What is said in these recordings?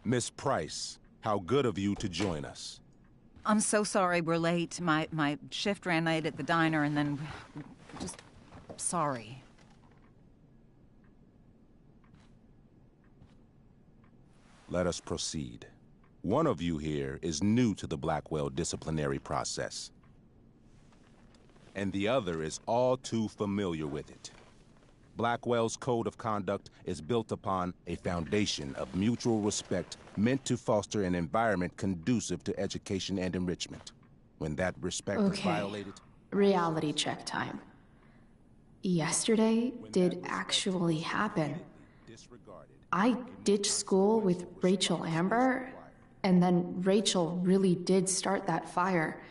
Miss Price, how good of you to join us. I'm so sorry we're late. My shift ran late at the diner and then... just... sorry. Let us proceed. One of you here is new to the Blackwell disciplinary process, and the other is all too familiar with it. Blackwell's code of conduct is built upon a foundation of mutual respect meant to foster an environment conducive to education and enrichment. When that respect is violated... Reality check time. Yesterday did actually happen. I ditched school with Rachel Amber, and then Rachel really did start that fire.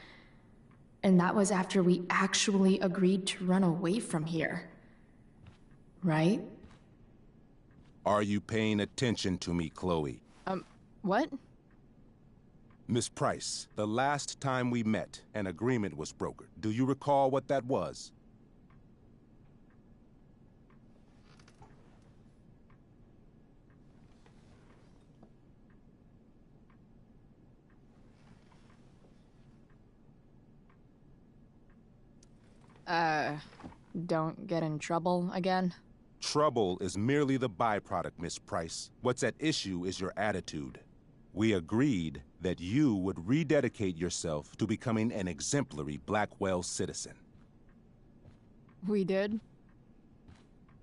And that was after we actually agreed to run away from here. Right? Are you paying attention to me, Chloe? What? Miss Price, the last time we met, an agreement was brokered. Do you recall what that was? Don't get in trouble again? Trouble is merely the byproduct, Miss Price. What's at issue is your attitude. We agreed that you would rededicate yourself to becoming an exemplary Blackwell citizen. We did?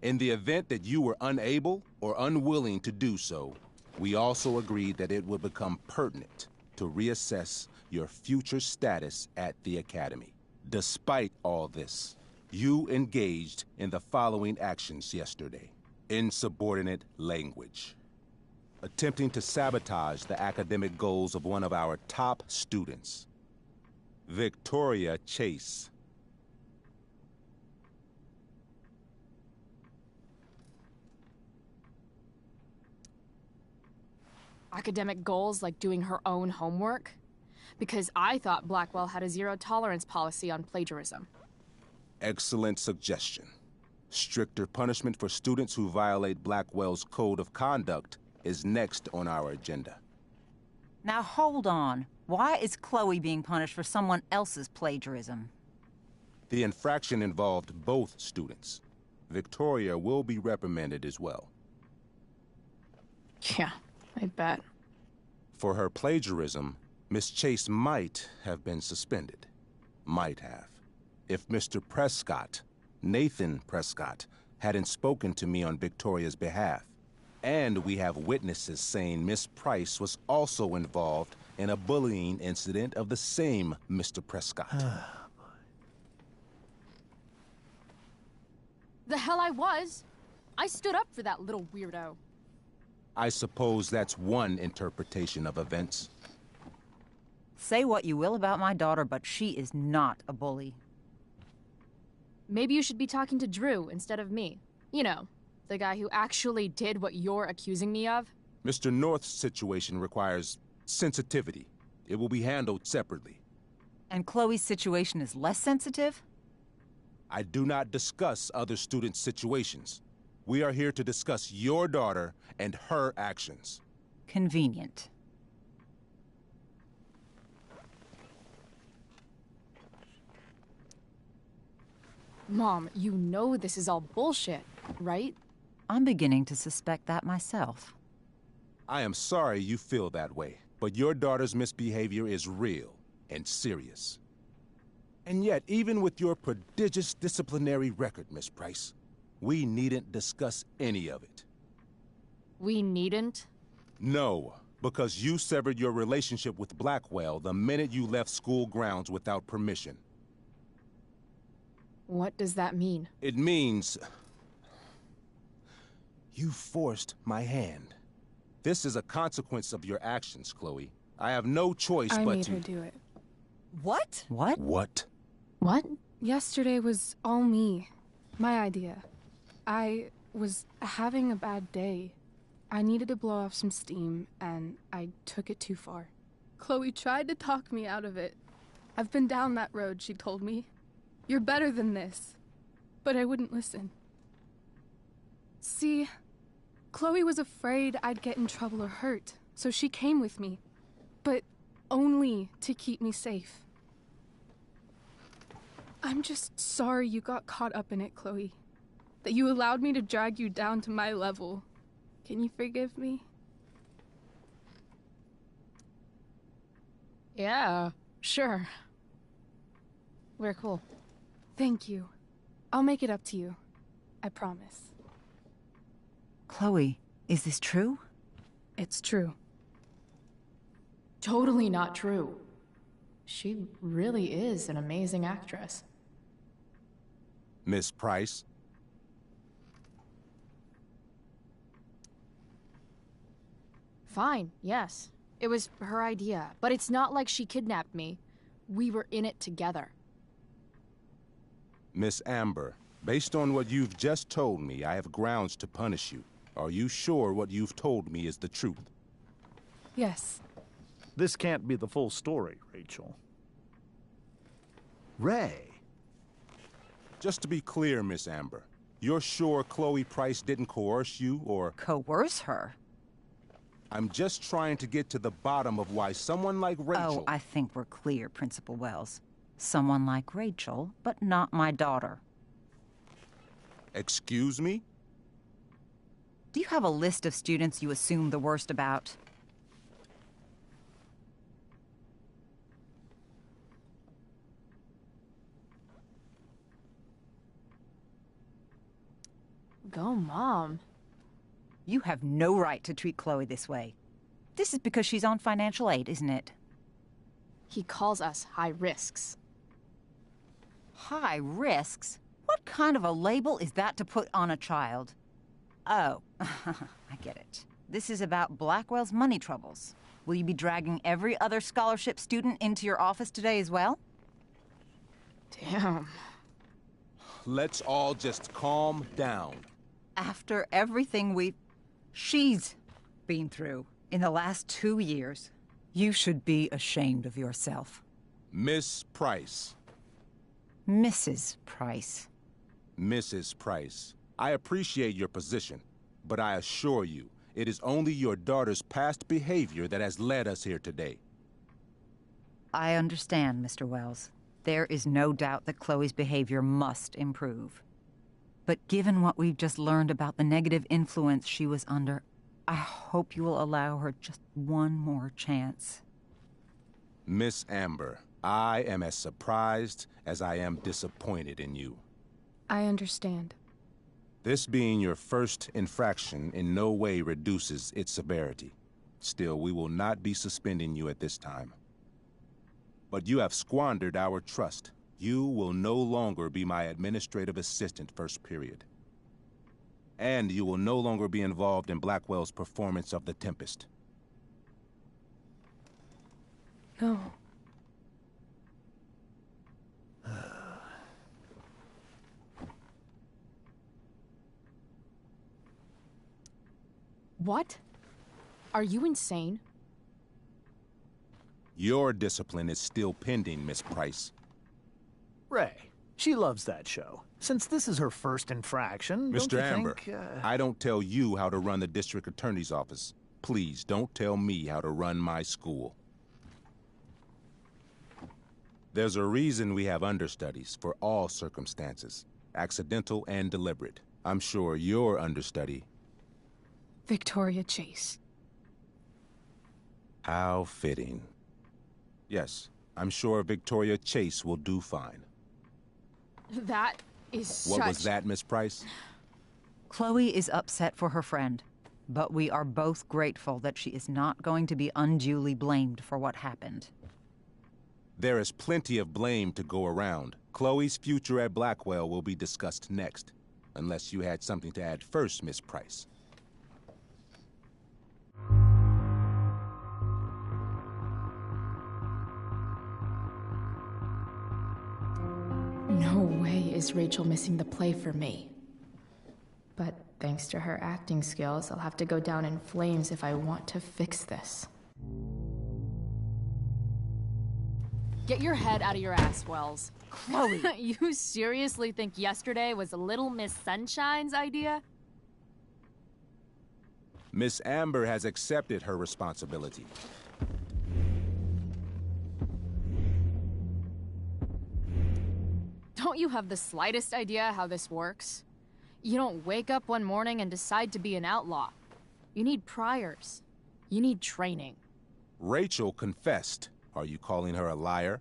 In the event that you were unable or unwilling to do so, we also agreed that it would become pertinent to reassess your future status at the Academy. Despite all this, you engaged in the following actions yesterday. Insubordinate language. Attempting to sabotage the academic goals of one of our top students, Victoria Chase. Academic goals like doing her own homework? Because I thought Blackwell had a zero-tolerance policy on plagiarism. Excellent suggestion. Stricter punishment for students who violate Blackwell's code of conduct is next on our agenda. Now hold on. Why is Chloe being punished for someone else's plagiarism? The infraction involved both students. Victoria will be reprimanded as well. Yeah, I bet. For her plagiarism, Miss Chase might have been suspended. Might have. If Mr. Prescott, Nathan Prescott, hadn't spoken to me on Victoria's behalf. And we have witnesses saying Miss Price was also involved in a bullying incident of the same Mr. Prescott. The hell I was! I stood up for that little weirdo. I suppose that's one interpretation of events. Say what you will about my daughter, but she is not a bully. Maybe you should be talking to Drew instead of me. You know, the guy who actually did what you're accusing me of. Mr. North's situation requires sensitivity. It will be handled separately. And Chloe's situation is less sensitive? I do not discuss other students' situations. We are here to discuss your daughter and her actions. Convenient. Mom, you know this is all bullshit, right? I'm beginning to suspect that myself. I am sorry you feel that way, but your daughter's misbehavior is real and serious. And yet, even with your prodigious disciplinary record, Miss Price, we needn't discuss any of it. We needn't? No, because you severed your relationship with Blackwell the minute you left school grounds without permission. What does that mean? It means... you forced my hand. This is a consequence of your actions, Chloe. I have no choice but to... I made her do it. What? What? What? What? Yesterday was all me. My idea. I was having a bad day. I needed to blow off some steam, and I took it too far. Chloe tried to talk me out of it. I've been down that road, she told me. You're better than this. But I wouldn't listen. See, Chloe was afraid I'd get in trouble or hurt. so she came with me. But only to keep me safe. I'm just sorry you got caught up in it, Chloe. That you allowed me to drag you down to my level. Can you forgive me? Yeah, sure. We're cool. Thank you. I'll make it up to you. I promise. Chloe, is this true? It's true. Totally not true. She really is an amazing actress. Miss Price? Fine, yes. It was her idea, but it's not like she kidnapped me. We were in it together. Miss Amber, based on what you've just told me, I have grounds to punish you. Are you sure what you've told me is the truth? Yes. This can't be the full story, Rachel. Ray. Just to be clear, Miss Amber, you're sure Chloe Price didn't coerce you, or... Coerce her? I'm just trying to get to the bottom of why someone like Rachel... Oh, I think we're clear, Principal Wells. Someone like Rachel, but not my daughter. Excuse me? Do you have a list of students you assume the worst about? Go, Mom. You have no right to treat Chloe this way. This is because she's on financial aid, isn't it? He calls us high risks. High risks? What kind of a label is that to put on a child? Oh, I get it. This is about Blackwell's money troubles. Will you be dragging every other scholarship student into your office today as well? Damn. Let's all just calm down. After everything she's been through in the last 2 years, you should be ashamed of yourself. Miss Price. Mrs. Price. Mrs. Price, I appreciate your position, but I assure you, it is only your daughter's past behavior that has led us here today. I understand, Mr. Wells. There is no doubt that Chloe's behavior must improve. But given what we've just learned about the negative influence she was under, I hope you will allow her just one more chance. Miss Amber, I am as surprised as I am disappointed in you. I understand. This being your first infraction in no way reduces its severity. Still, we will not be suspending you at this time. But you have squandered our trust. You will no longer be my administrative assistant first period. And you will no longer be involved in Blackwell's performance of The Tempest. No. What? Are you insane? Your discipline is still pending, Miss Price. Ray. She loves that show. Since this is her first infraction, don't Mr. you Amber, think, I don't tell you how to run the district attorney's office. Please don't tell me how to run my school. There's a reason we have understudies for all circumstances, accidental and deliberate. I'm sure your understudy... Victoria Chase. How fitting. Yes, I'm sure Victoria Chase will do fine. That is What was that, Miss Price? Chloe is upset for her friend, but we are both grateful that she is not going to be unduly blamed for what happened. There is plenty of blame to go around. Chloe's future at Blackwell will be discussed next. Unless you had something to add first, Miss Price. No way is Rachel missing the play for me. But thanks to her acting skills, I'll have to go down in flames if I want to fix this. Get your head out of your ass, Wells. Chloe! You seriously think yesterday was Little Miss Sunshine's idea? Miss Amber has accepted her responsibility. Don't you have the slightest idea how this works? You don't wake up one morning and decide to be an outlaw. You need priors. You need training. Rachel confessed. Are you calling her a liar?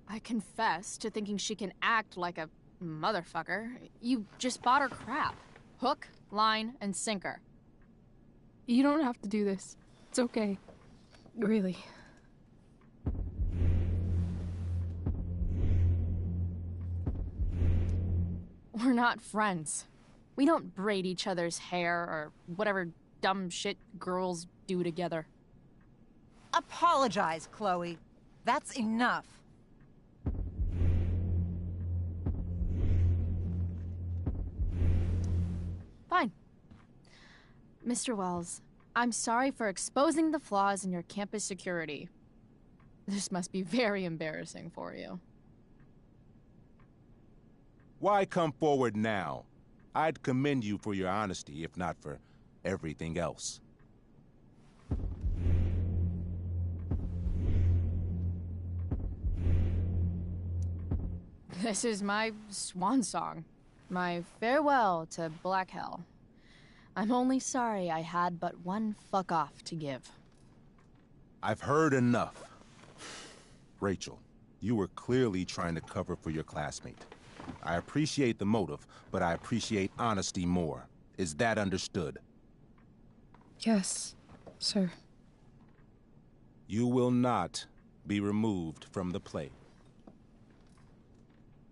I confess to thinking she can act like a motherfucker. You just bought her crap. Hook, line, and sinker. You don't have to do this. It's okay. Really. We're not friends. We don't braid each other's hair or whatever dumb shit girls do together. Apologize, Chloe. That's enough. Fine. Mr. Wells, I'm sorry for exposing the flaws in your campus security. This must be very embarrassing for you. Why come forward now? I'd commend you for your honesty, if not for everything else. This is my swan song. My farewell to Black Hell. I'm only sorry I had but one fuck off to give. I've heard enough. Rachel, you were clearly trying to cover for your classmate. I appreciate the motive, but I appreciate honesty more. Is that understood? Yes, sir. You will not be removed from the play.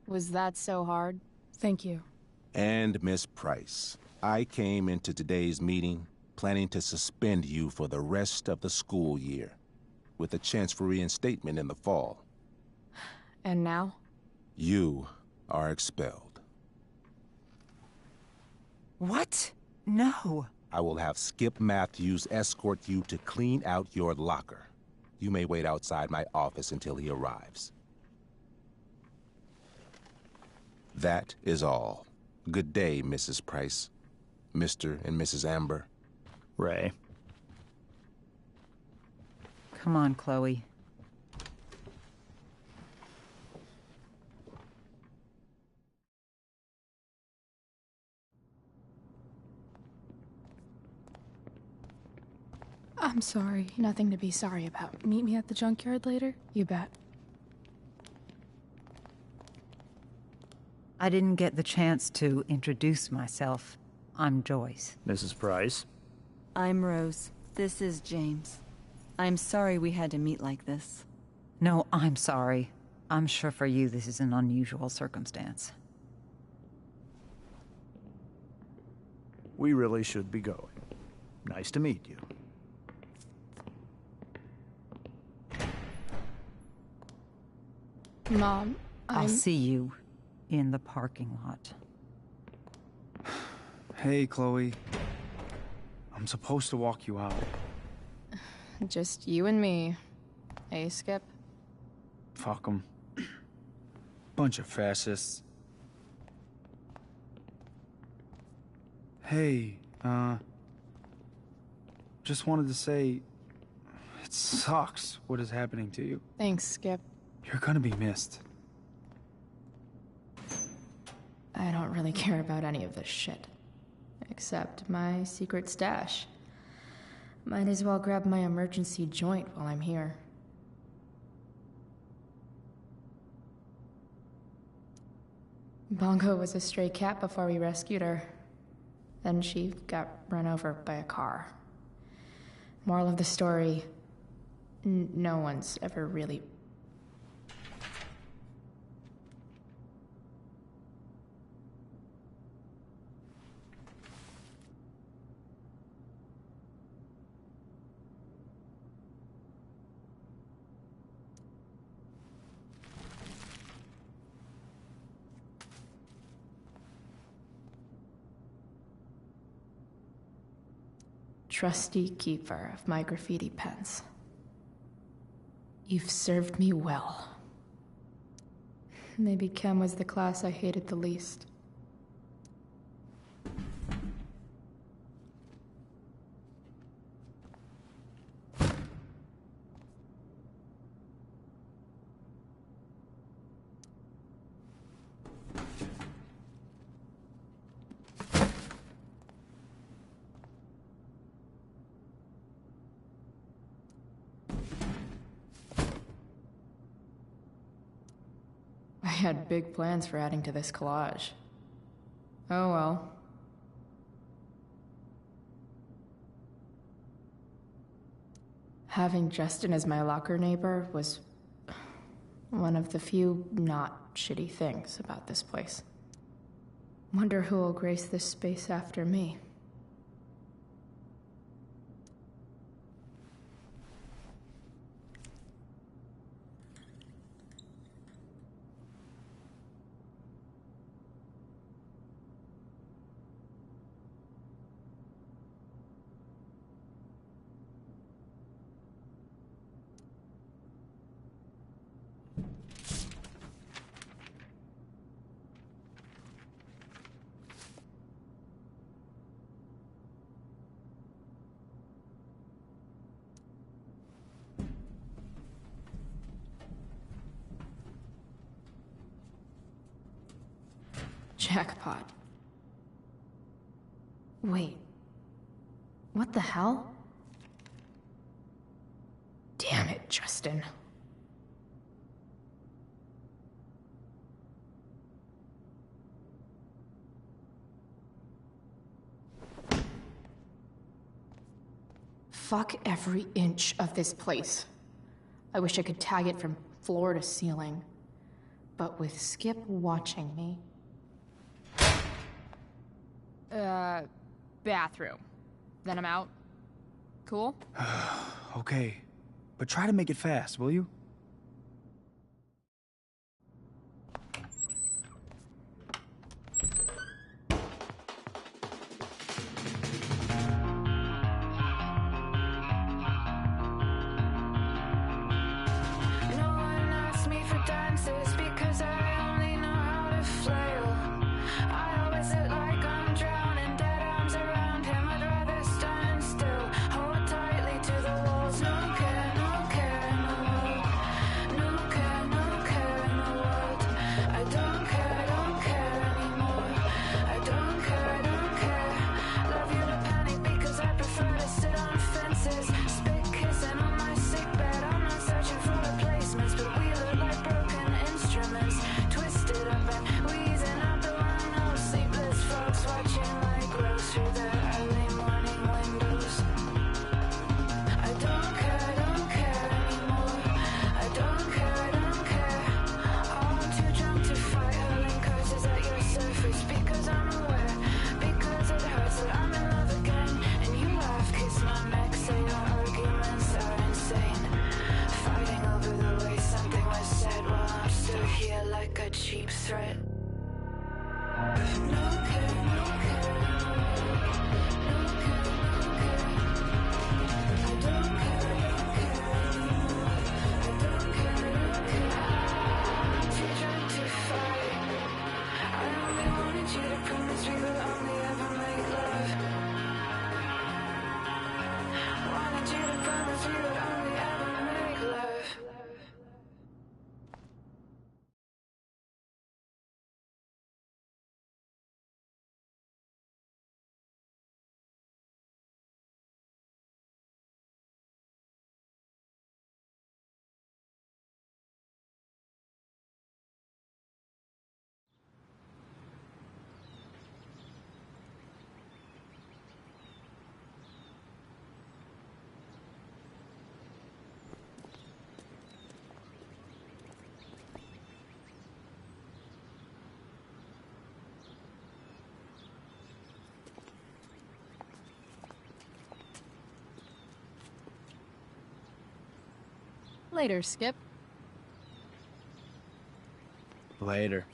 Was that so hard? Thank you. And Miss Price, I came into today's meeting planning to suspend you for the rest of the school year, with a chance for reinstatement in the fall. And now? You are expelled. What? No. I will have Skip Matthews escort you to clean out your locker. You may wait outside my office until he arrives. That is all. Good day, Mrs. Price. Mr. and Mrs. Amber. Ray. Come on, Chloe. I'm sorry. Nothing to be sorry about. Meet me at the junkyard later? You bet. I didn't get the chance to introduce myself. I'm Joyce. Mrs. Price. I'm Rose. This is James. I'm sorry we had to meet like this. No, I'm sorry. I'm sure for you this is an unusual circumstance. We really should be going. Nice to meet you. Mom, I'll see you in the parking lot. Hey, Chloe. I'm supposed to walk you out. Just you and me. Hey, Skip? Fuck 'em. Bunch of fascists. Hey, just wanted to say, it sucks what is happening to you. Thanks, Skip. You're gonna be missed. I don't really care about any of this shit. Except my secret stash. Might as well grab my emergency joint while I'm here. Bongo was a stray cat before we rescued her. Then she got run over by a car. Moral of the story, no one's ever really... Trusty keeper of my graffiti pens. You've served me well. Maybe chem was the class I hated the least. I had big plans for adding to this collage. Oh well. Having Justin as my locker neighbor was one of the few not shitty things about this place. Wonder who will grace this space after me. Jackpot. Wait. What the hell? Damn it, Justin. Fuck every inch of this place. I wish I could tag it from floor to ceiling. But with Skip watching me... Bathroom. Then I'm out. Cool? Okay. But try to make it fast, will you? Later, Skip. Later.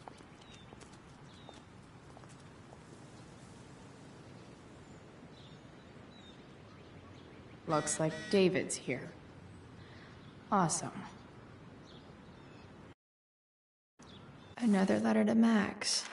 Looks like David's here. Awesome. Another letter to Max.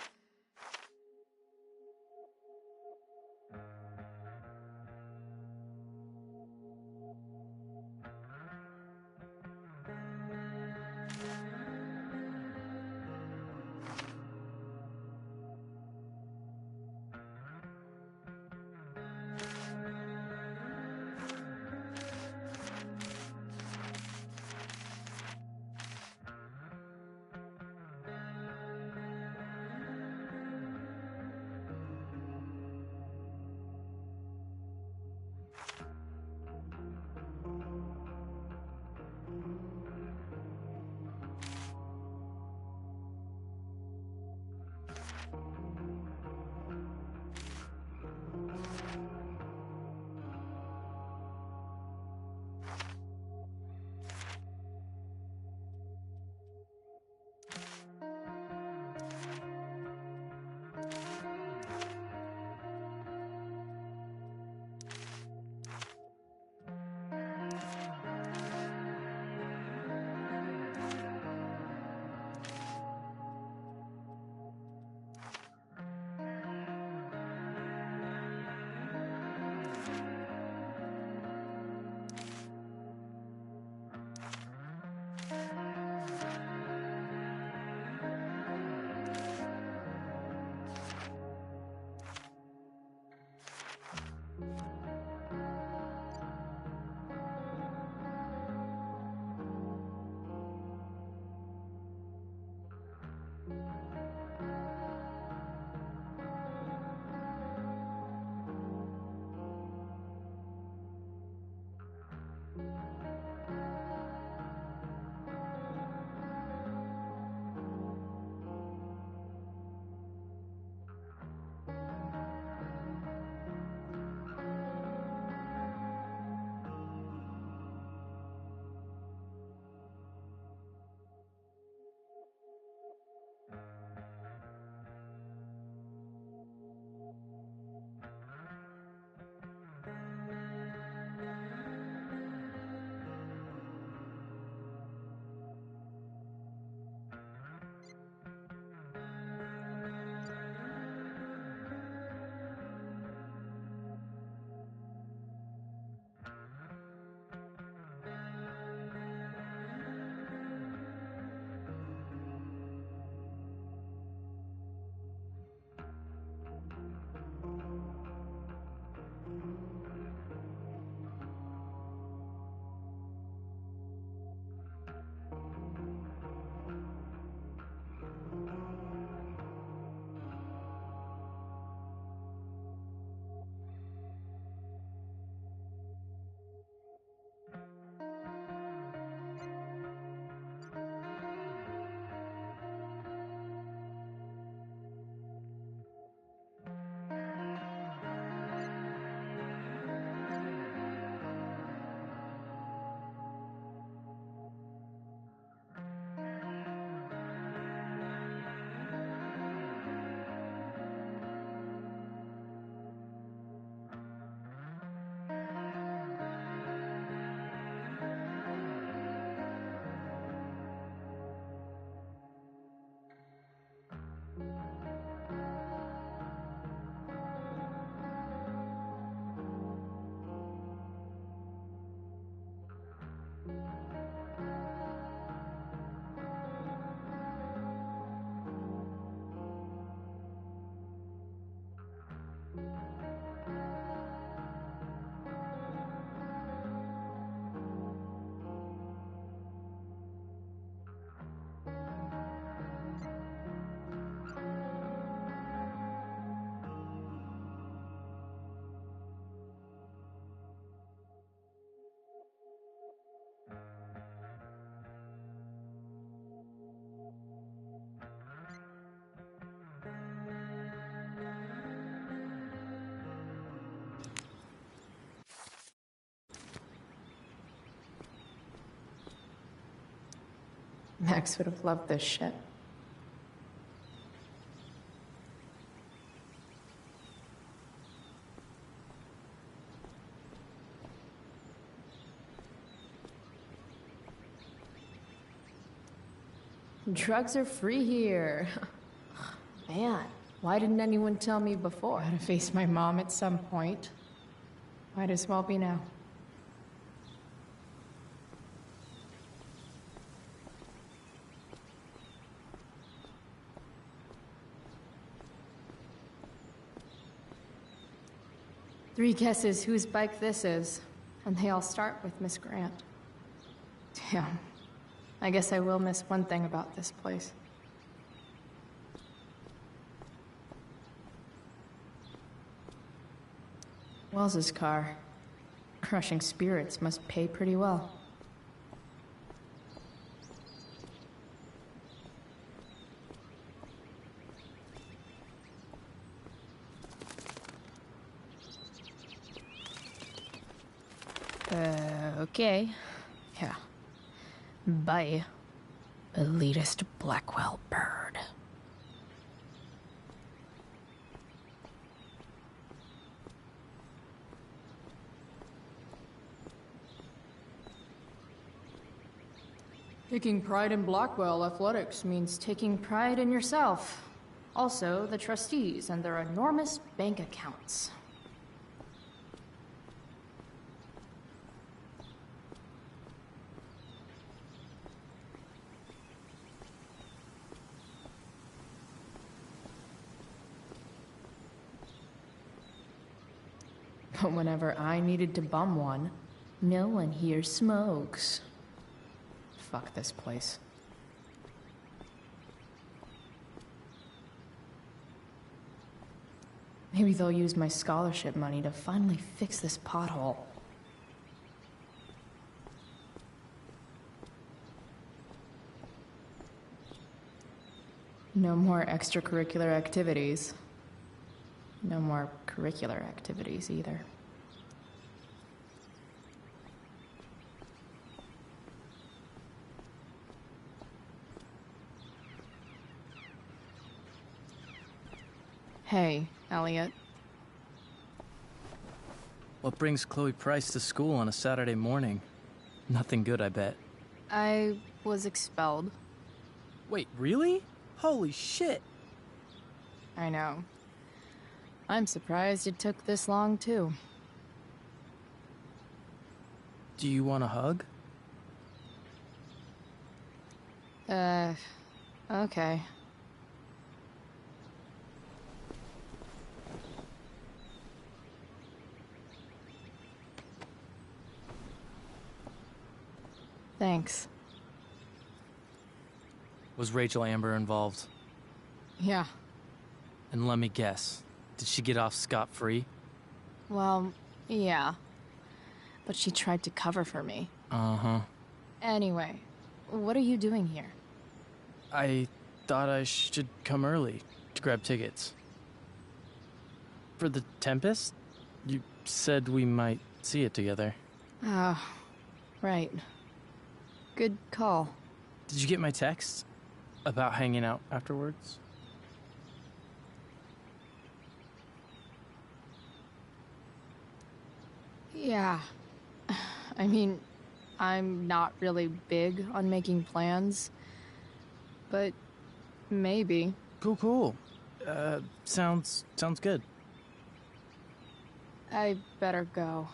Max would have loved this ship. Drugs are free here. Man, why didn't anyone tell me before? Gotta face my mom at some point. Might as well be now. Three guesses whose bike this is, and they all start with Miss Grant. Damn. I guess I will miss one thing about this place. Wells's car. Crushing spirits must pay pretty well. Okay. Yeah. Bye, elitist Blackwell bird. Taking pride in Blackwell athletics means taking pride in yourself. Also, the trustees and their enormous bank accounts. But whenever I needed to bum one, no one here smokes. Fuck this place. Maybe they'll use my scholarship money to finally fix this pothole. No more extracurricular activities. No more curricular activities either. Hey, Elliot. What brings Chloe Price to school on a Saturday morning? Nothing good, I bet. I was expelled. Wait, really? Holy shit! I know. I'm surprised it took this long, too. Do you want a hug? Okay. Thanks. Was Rachel Amber involved? Yeah. And let me guess, did she get off scot-free? Well, yeah. But she tried to cover for me. Uh-huh. Anyway, what are you doing here? I thought I should come early to grab tickets. For the Tempest? You said we might see it together. Ah, right. Good call. Did you get my text about hanging out afterwards? Yeah. I mean, I'm not really big on making plans, but maybe. Cool. Sounds good. I better go.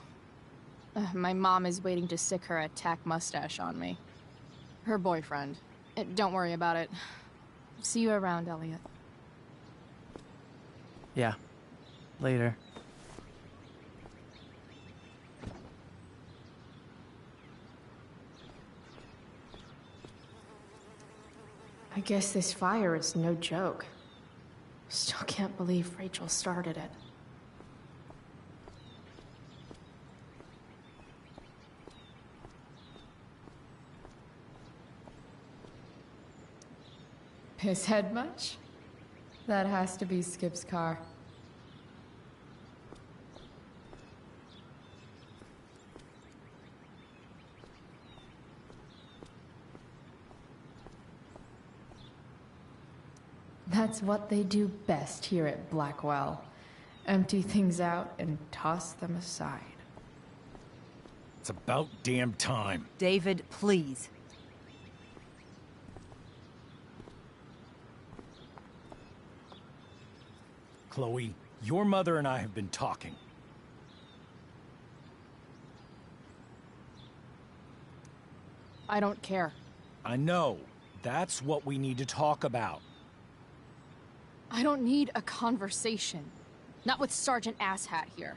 My mom is waiting to sick her attack mustache on me. Her boyfriend. Don't worry about it. See you around, Elliot. Yeah. Later. I guess this fire is no joke. Still can't believe Rachel started it. His head much? That has to be Skip's car. That's what they do best here at Blackwell. Empty things out and toss them aside. It's about damn time. David, please. Chloe, your mother and I have been talking. I don't care. I know. That's what we need to talk about. I don't need a conversation. Not with Sergeant Asshat here.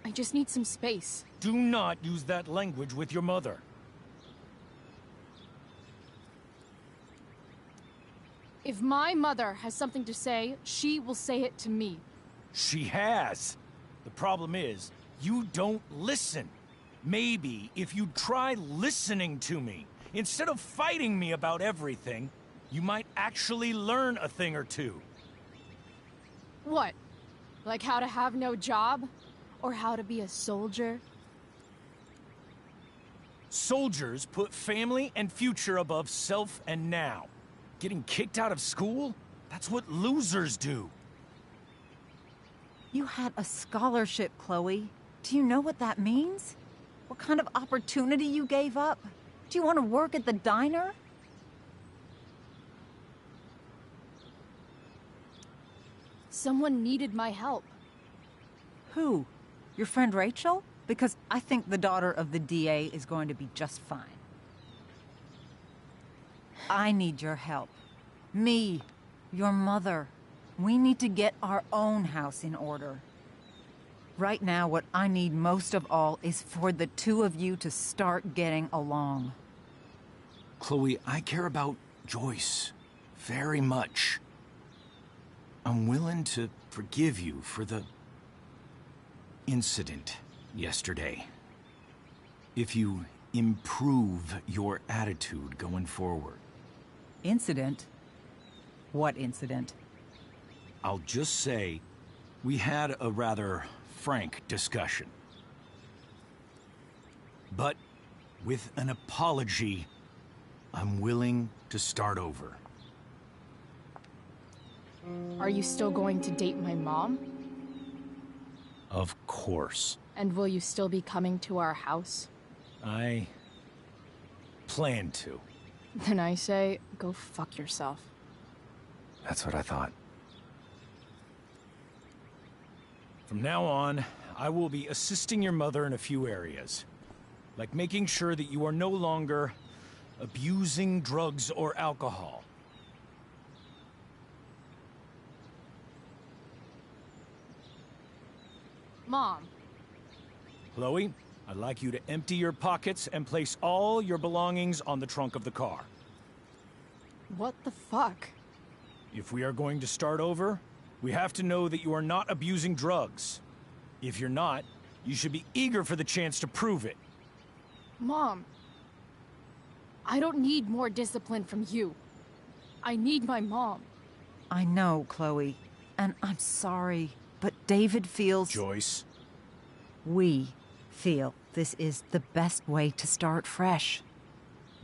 I just need some space. Do not use that language with your mother. If my mother has something to say, she will say it to me. She has. The problem is, you don't listen. Maybe if you'd try listening to me, instead of fighting me about everything, you might actually learn a thing or two. What? Like how to have no job? Or how to be a soldier? Soldiers put family and future above self and now. Getting kicked out of school? That's what losers do. You had a scholarship, Chloe. Do you know what that means? What kind of opportunity you gave up? Do you want to work at the diner? Someone needed my help. Who? Your friend Rachel? Because I think the daughter of the DA is going to be just fine. I need your help. Me, your mother. We need to get our own house in order. Right now, what I need most of all is for the two of you to start getting along. Chloe, I care about Joyce very much. I'm willing to forgive you for the incident yesterday. If you improve your attitude going forward. Incident? What incident? I'll just say, we had a rather frank discussion. But with an apology, I'm willing to start over. Are you still going to date my mom? Of course. And will you still be coming to our house? I plan to. Then I say, go fuck yourself. That's what I thought. From now on, I will be assisting your mother in a few areas. Like making sure that you are no longer abusing drugs or alcohol. Mom. Chloe, I'd like you to empty your pockets and place all your belongings on the trunk of the car. What the fuck? If we are going to start over, we have to know that you are not abusing drugs. If you're not, you should be eager for the chance to prove it. Mom. I don't need more discipline from you. I need my mom. I know, Chloe, and I'm sorry, but David feels... Joyce. We feel this is the best way to start fresh.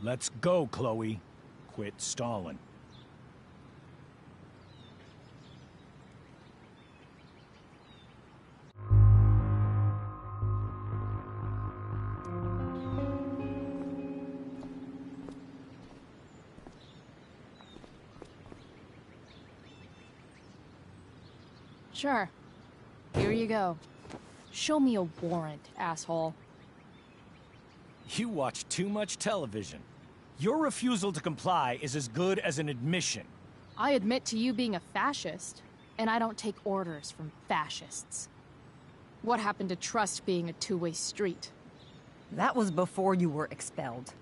Let's go, Chloe. Quit stalling. Sure. Here you go. Show me a warrant, asshole. You watch too much television. Your refusal to comply is as good as an admission. I admit to you being a fascist, and I don't take orders from fascists. What happened to trust being a two-way street? That was before you were expelled.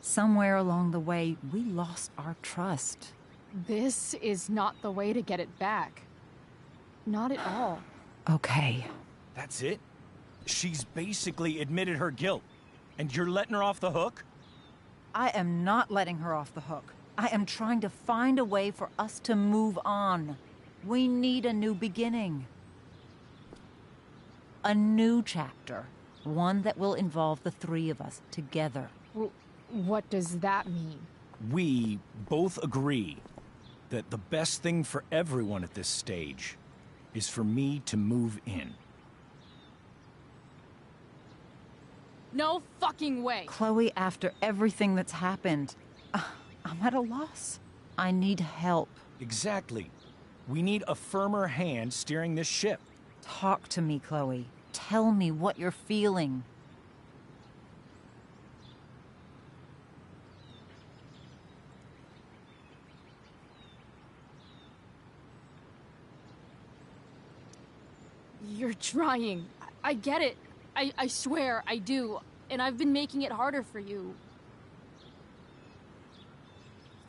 Somewhere along the way, we lost our trust. This is not the way to get it back. Not at all. Okay. That's it? She's basically admitted her guilt, and you're letting her off the hook? I am not letting her off the hook. I am trying to find a way for us to move on. We need a new beginning. A new chapter. One that will involve the three of us together. What does that mean? We both agree that the best thing for everyone at this stage is for me to move in. No fucking way! Chloe, after everything that's happened, I'm at a loss. I need help. Exactly. We need a firmer hand steering this ship. Talk to me, Chloe. Tell me what you're feeling. You're trying. I get it. I swear, I do. And I've been making it harder for you.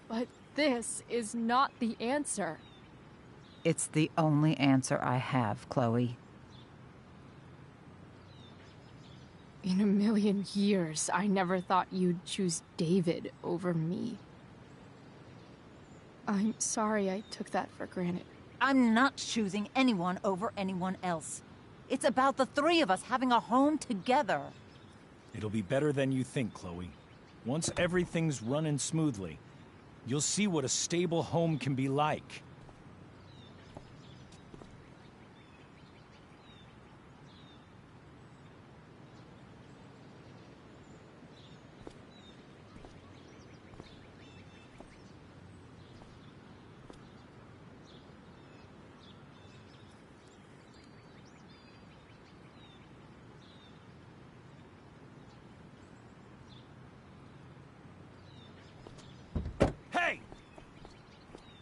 But this is not the answer. It's the only answer I have, Chloe. In a million years, I never thought you'd choose David over me. I'm sorry I took that for granted. I'm not choosing anyone over anyone else. It's about the three of us having a home together. It'll be better than you think, Chloe. Once everything's running smoothly, you'll see what a stable home can be like. Hey!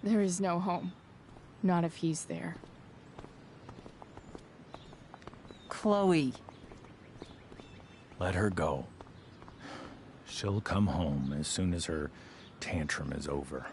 There is no home. Not if he's there. Chloe. Let her go. She'll come home as soon as her tantrum is over.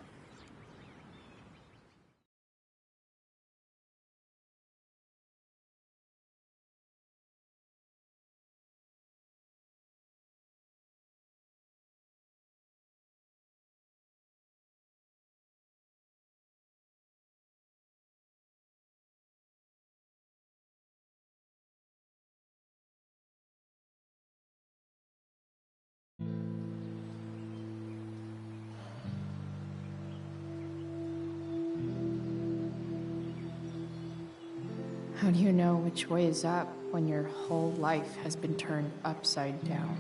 How do you know which way is up when your whole life has been turned upside down?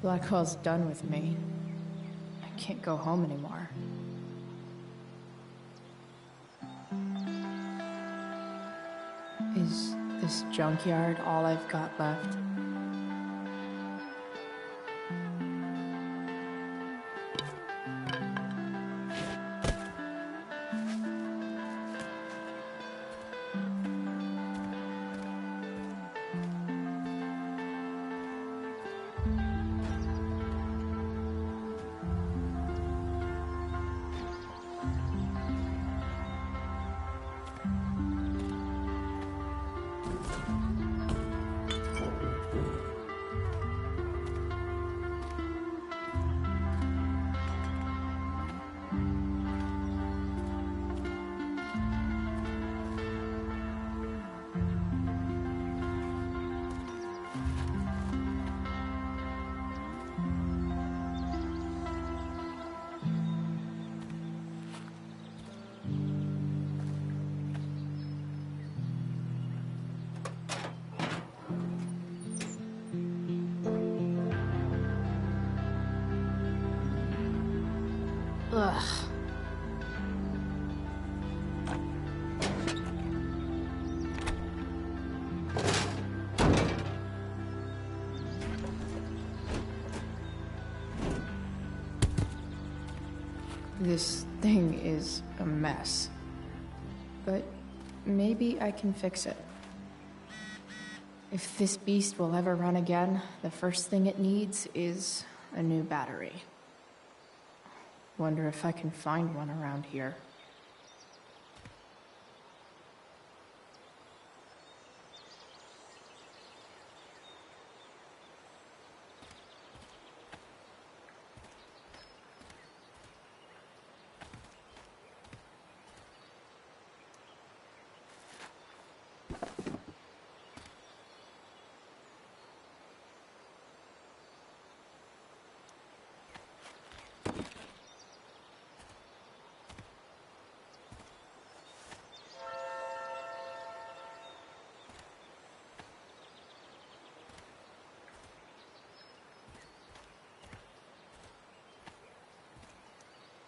Blackwell's done with me. I can't go home anymore. Is this junkyard all I've got left? This thing is a mess. But maybe I can fix it. If this beast will ever run again, the first thing it needs is a new battery. Wonder if I can find one around here.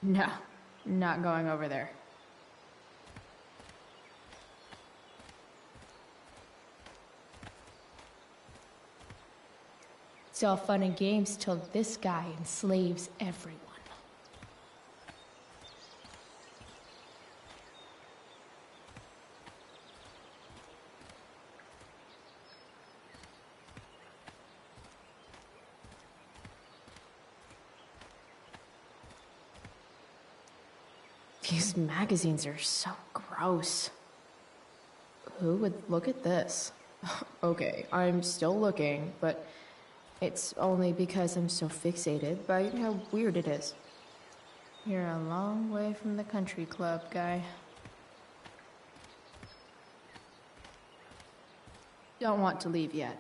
No, not going over there. It's all fun and games till this guy enslaves everyone. These magazines are so gross. Who would look at this? Okay, I'm still looking, but it's only because I'm so fixated by how weird it is. You're a long way from the country club, guy. Don't want to leave yet.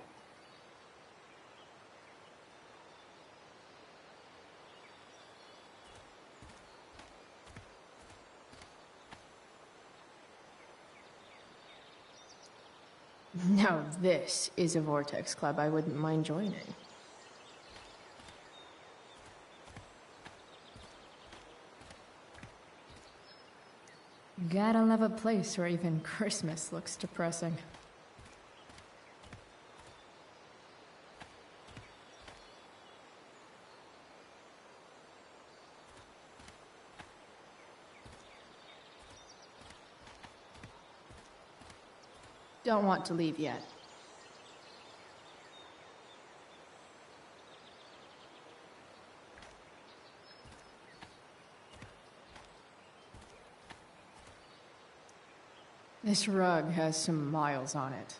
Now this is a Vortex Club I wouldn't mind joining. Gotta love a place where even Christmas looks depressing. Don't want to leave yet. This rug has some miles on it.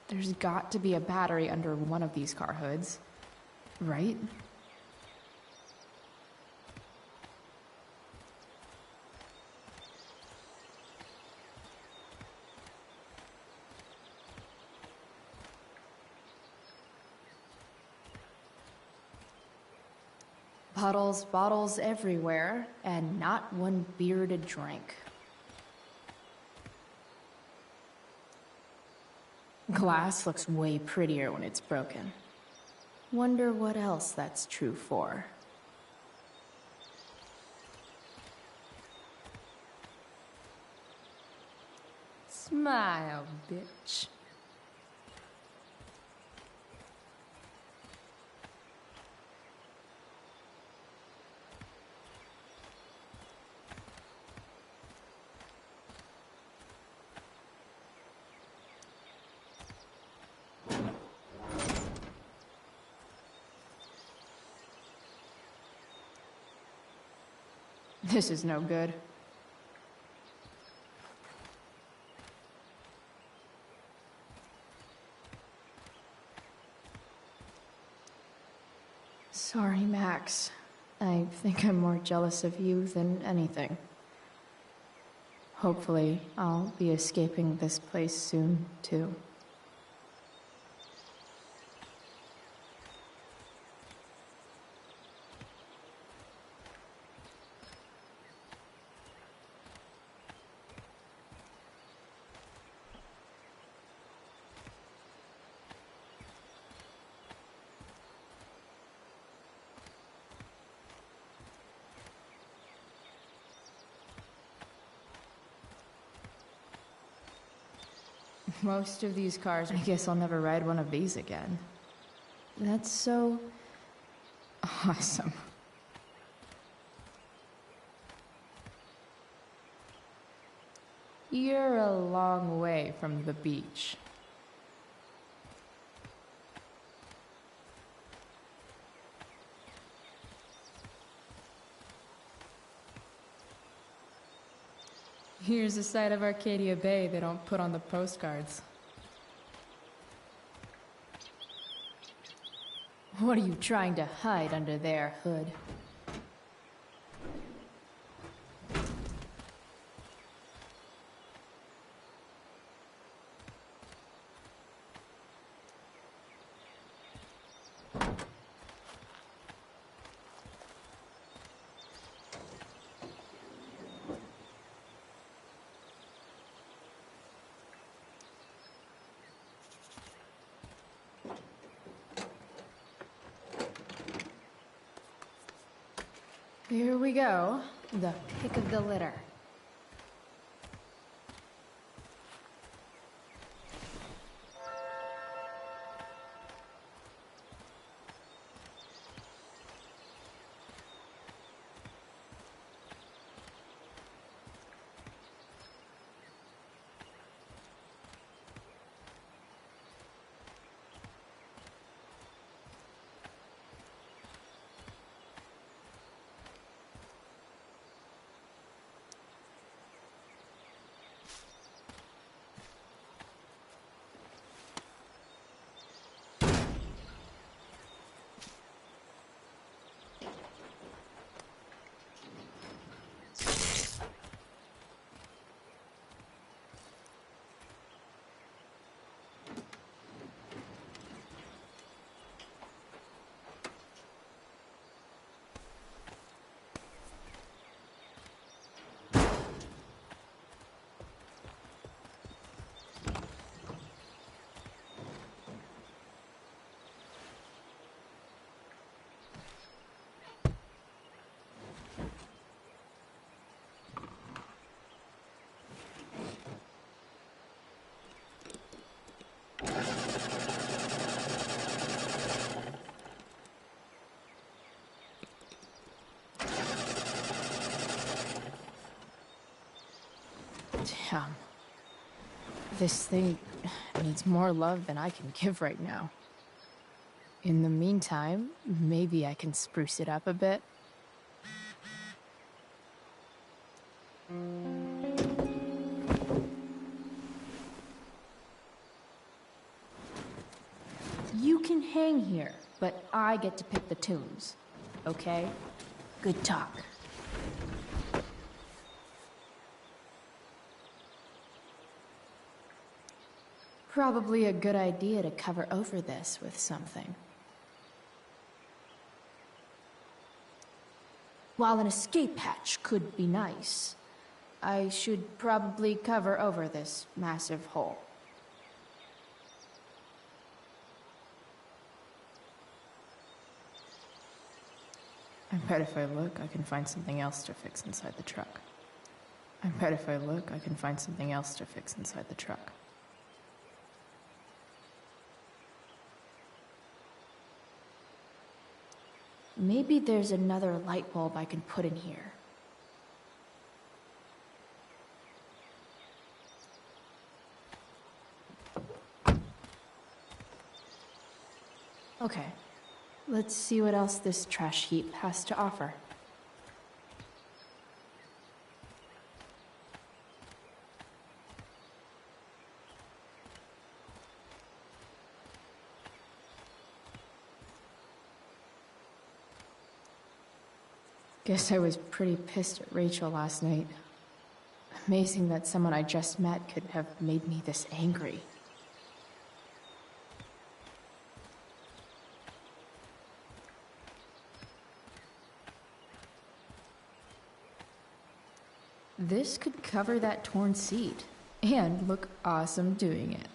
There's got to be a battery under one of these car hoods, right? Bottles everywhere, and not one beer to drink. Glass looks way prettier when it's broken. Wonder what else that's true for. Smile, bitch. This is no good. Sorry, Max. I think I'm more jealous of you than anything. Hopefully, I'll be escaping this place soon, too. Most of these cars, I guess I'll never ride one of these again. That's so... awesome. You're a long way from the beach. Here's a side of Arcadia Bay they don't put on the postcards. What are you trying to hide under there, Hood? Here we go. The pick of the litter. Damn. This thing needs more love than I can give right now. In the meantime, maybe I can spruce it up a bit. You can hang here, but I get to pick the tunes. Okay? Good talk. Probably a good idea to cover over this with something. While an escape hatch could be nice, I should probably cover over this massive hole. I bet if I look, I can find something else to fix inside the truck. I bet if I look, I can find something else to fix inside the truck. Maybe there's another light bulb I can put in here. Okay, let's see what else this trash heap has to offer. Guess I was pretty pissed at Rachel last night. Amazing that someone I just met could have made me this angry. This could cover that torn seat, and look awesome doing it.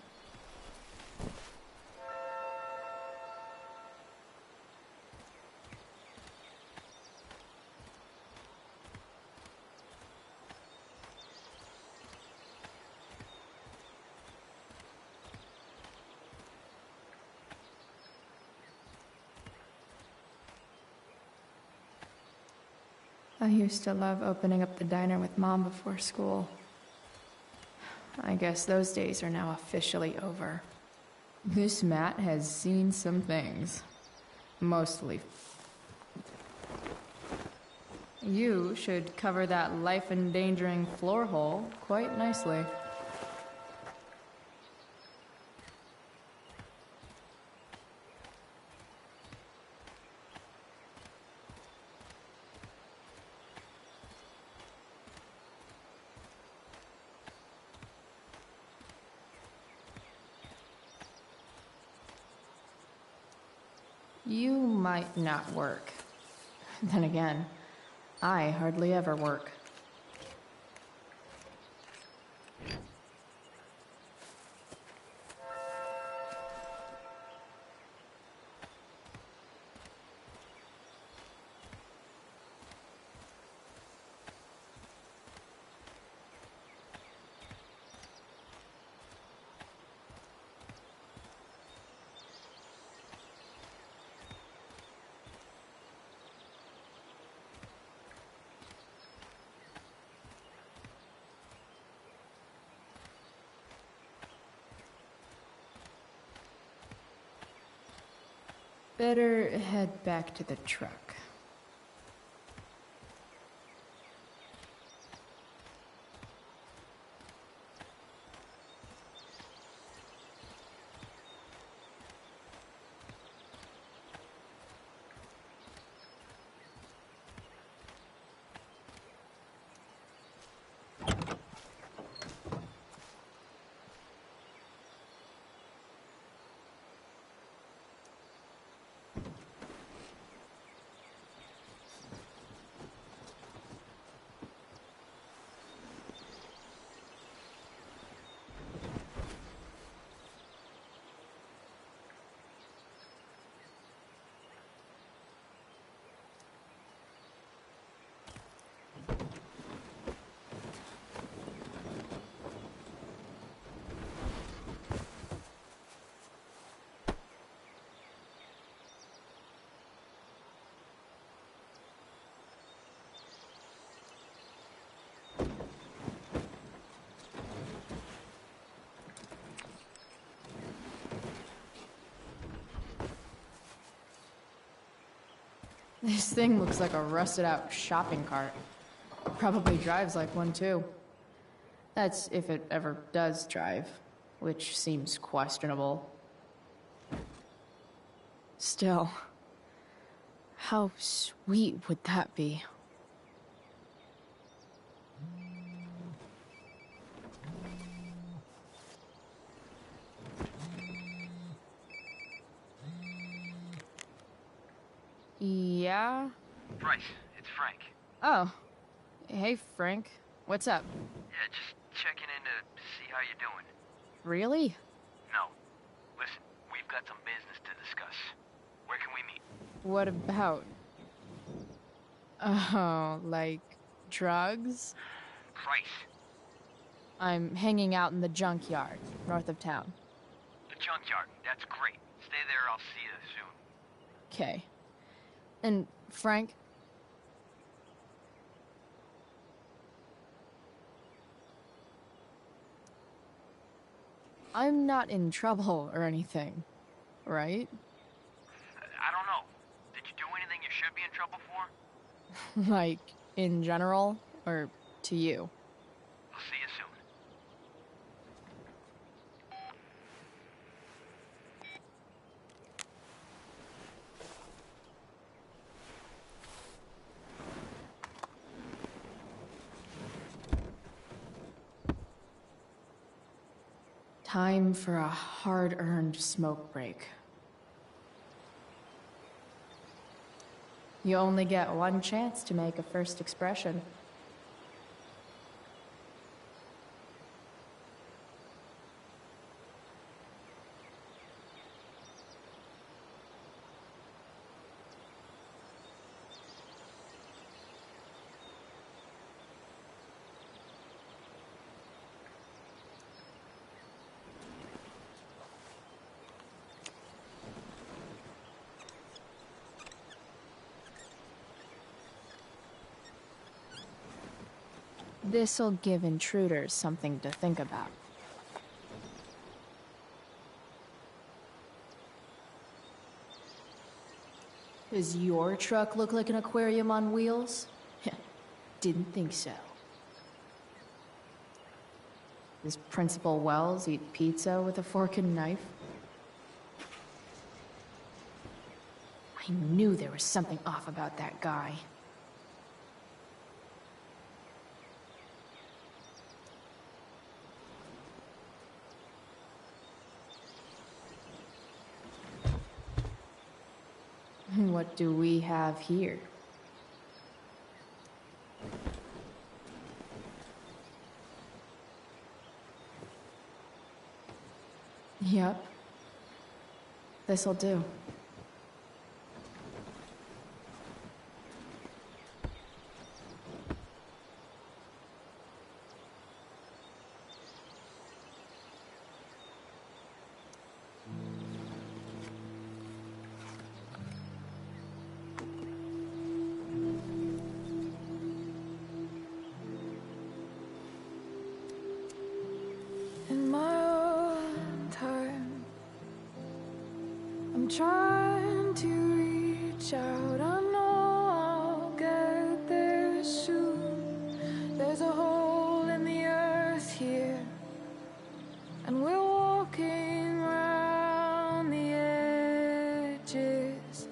I used to love opening up the diner with Mom before school. I guess those days are now officially over. This mat has seen some things. Mostly. You should cover that life-endangering floor hole quite nicely. You might not work. Then again, I hardly ever work. Better head back to the truck. This thing looks like a rusted-out shopping cart. Probably drives like one, too. That's if it ever does drive, which seems questionable. Still, how sweet would that be? Yeah? Bryce, it's Frank. Oh. Hey, Frank. What's up? Yeah, just checking in to see how you're doing. Really? No. Listen, we've got some business to discuss. Where can we meet? What about? Oh, like drugs? Price. I'm hanging out in the junkyard, north of town. The junkyard. That's great. Stay there, I'll see you soon. Okay. And, Frank? I'm not in trouble or anything, right? I don't know. Did you do anything you should be in trouble for? Like, in general, or to you? I'll see you soon. Time for a hard-earned smoke break. You only get one chance to make a first expression. This'll give intruders something to think about. Does your truck look like an aquarium on wheels? Didn't think so. Does Principal Wells eat pizza with a fork and knife? I knew there was something off about that guy. What do we have here? Yep. This'll do. In my own time, I'm trying to reach out. I know I'll get there soon. There's a hole in the earth here, and we're walking around the edges.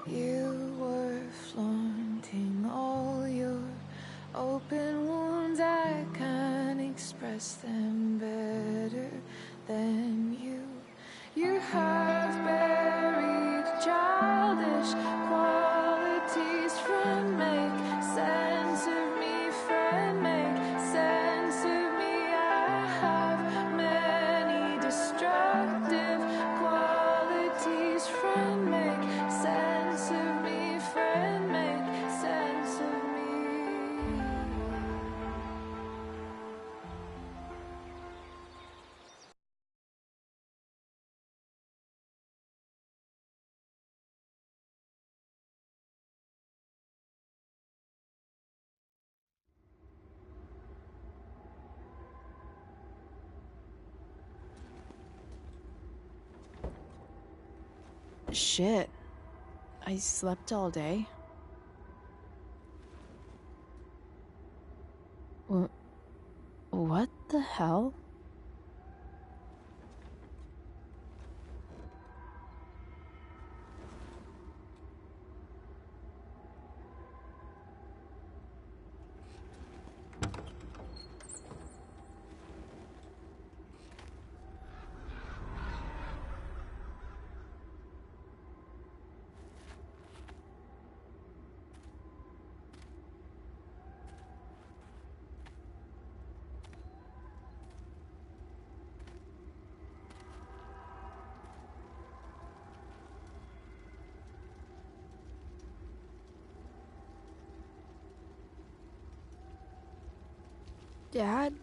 You were flaunting all your open wounds. I can't express them better than you. You have buried childish qualities. Friend, make sense of me. Friend, make sense of me. I have many destructive qualities. Friend, make sense of me. Friend, make sense of me. Shit. I slept all day. What the hell? Dad?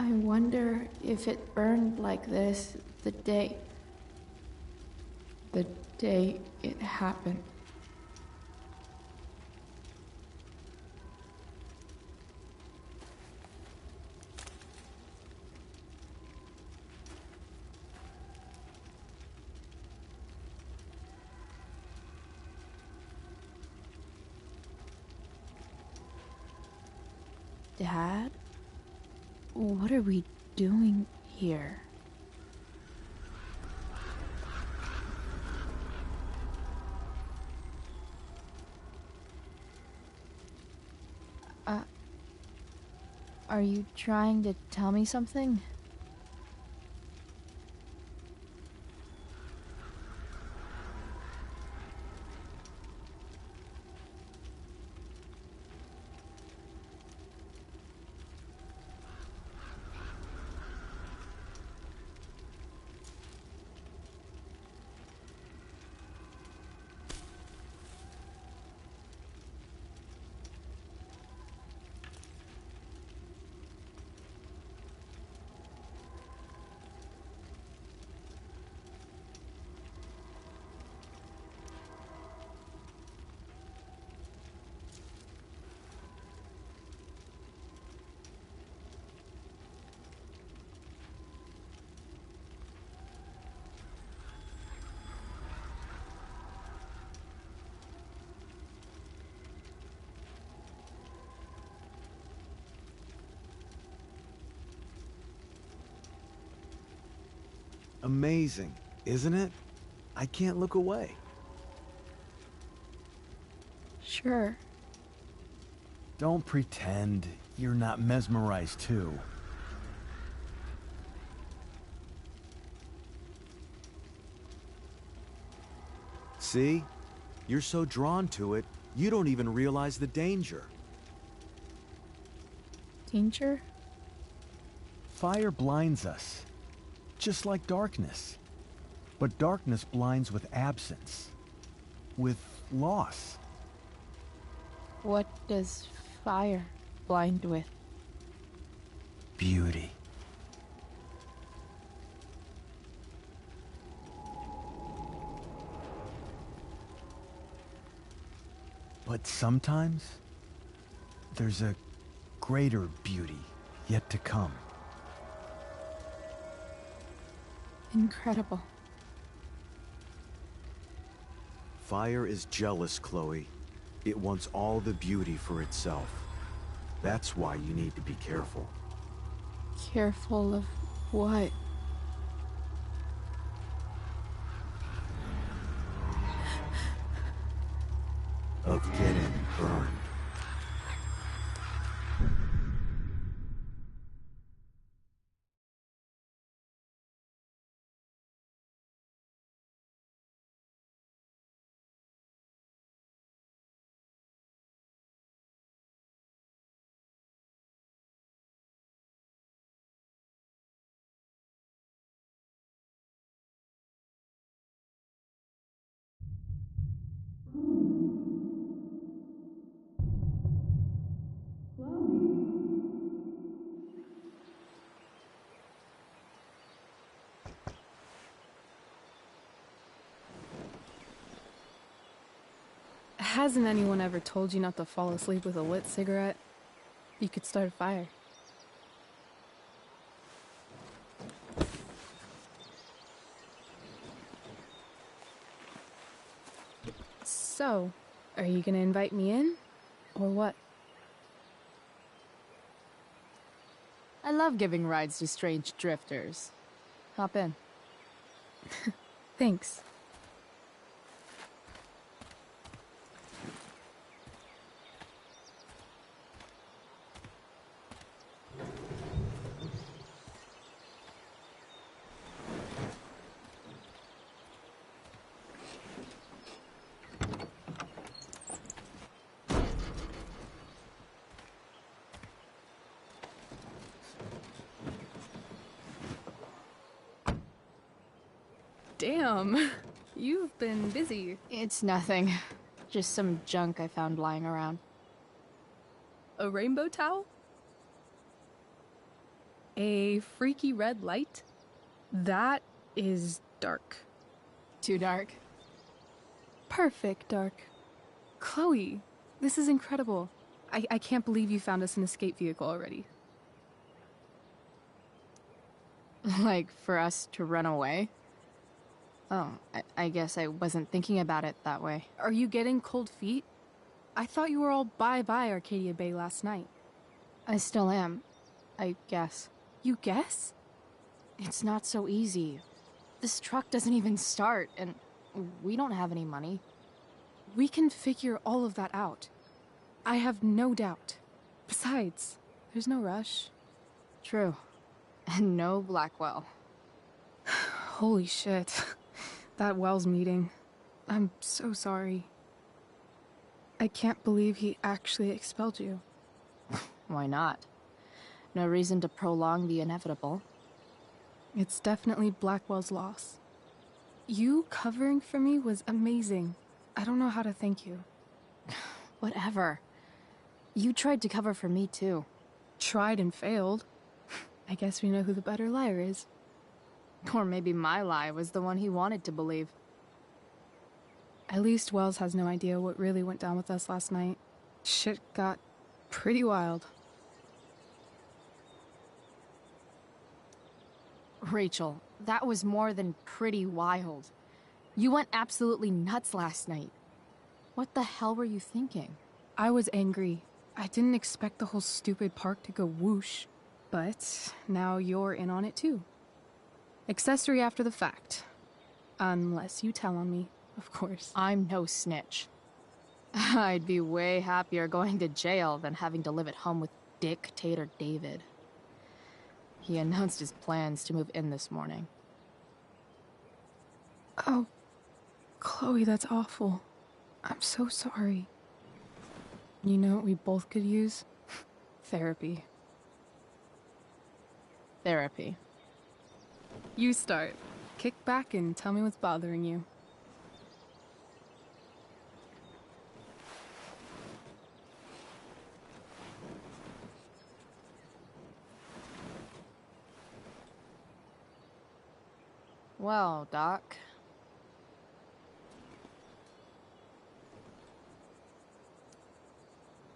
I wonder if it burned like this the day it happened. Dad? What are we doing here? Are you trying to tell me something? Amazing, isn't it? I can't look away. Sure. Don't pretend you're not mesmerized too. See? You're so drawn to it, you don't even realize the danger. Danger? Fire blinds us, just like darkness. But darkness blinds with absence, with loss. What does fire blind with? Beauty. But sometimes, there's a greater beauty yet to come. Incredible. Fire is jealous, Chloe. It wants all the beauty for itself. That's why you need to be careful. Careful of what? Of getting burned. Hasn't anyone ever told you not to fall asleep with a lit cigarette? You could start a fire. So, are you gonna invite me in? Or what? I love giving rides to strange drifters. Hop in. Thanks. Damn, you've been busy. It's nothing. Just some junk I found lying around. A rainbow towel? A freaky red light? That is dark. Too dark? Perfect dark. Chloe, this is incredible. I can't believe you found us an escape vehicle already. Like, for us to run away? Oh, I guess I wasn't thinking about it that way. Are you getting cold feet? I thought you were all bye-bye Arcadia Bay last night. I still am, I guess. You guess? It's not so easy. This truck doesn't even start, and we don't have any money. We can figure all of that out. I have no doubt. Besides, there's no rush. True. And no Blackwell. Holy shit. That Wells meeting. I'm so sorry. I can't believe he actually expelled you. Why not? No reason to prolong the inevitable. It's definitely Blackwell's loss. You covering for me was amazing. I don't know how to thank you. Whatever. You tried to cover for me, too. Tried and failed. I guess we know who the better liar is. Or maybe my lie was the one he wanted to believe. At least Wells has no idea what really went down with us last night. Shit got pretty wild. Rachel, that was more than pretty wild. You went absolutely nuts last night. What the hell were you thinking? I was angry. I didn't expect the whole stupid park to go whoosh. But now you're in on it too. Accessory after the fact. Unless you tell on me, of course. I'm no snitch. I'd be way happier going to jail than having to live at home with Dictator David. He announced his plans to move in this morning. Oh, Chloe, that's awful. I'm so sorry. You know what we both could use? Therapy. Therapy. You start. Kick back and tell me what's bothering you. Well, Doc.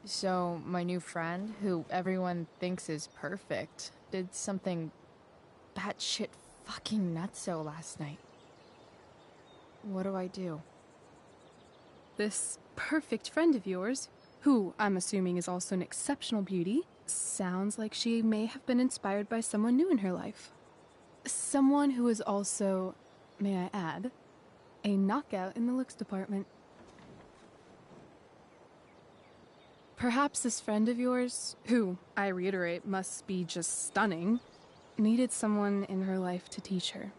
So, my new friend, who everyone thinks is perfect, did something batshit fucking nutso last night. What do I do? This perfect friend of yours, who I'm assuming is also an exceptional beauty, sounds like she may have been inspired by someone new in her life. Someone who is also, may I add, a knockout in the looks department. Perhaps this friend of yours, who, I reiterate, must be just stunning, needed someone in her life to teach her.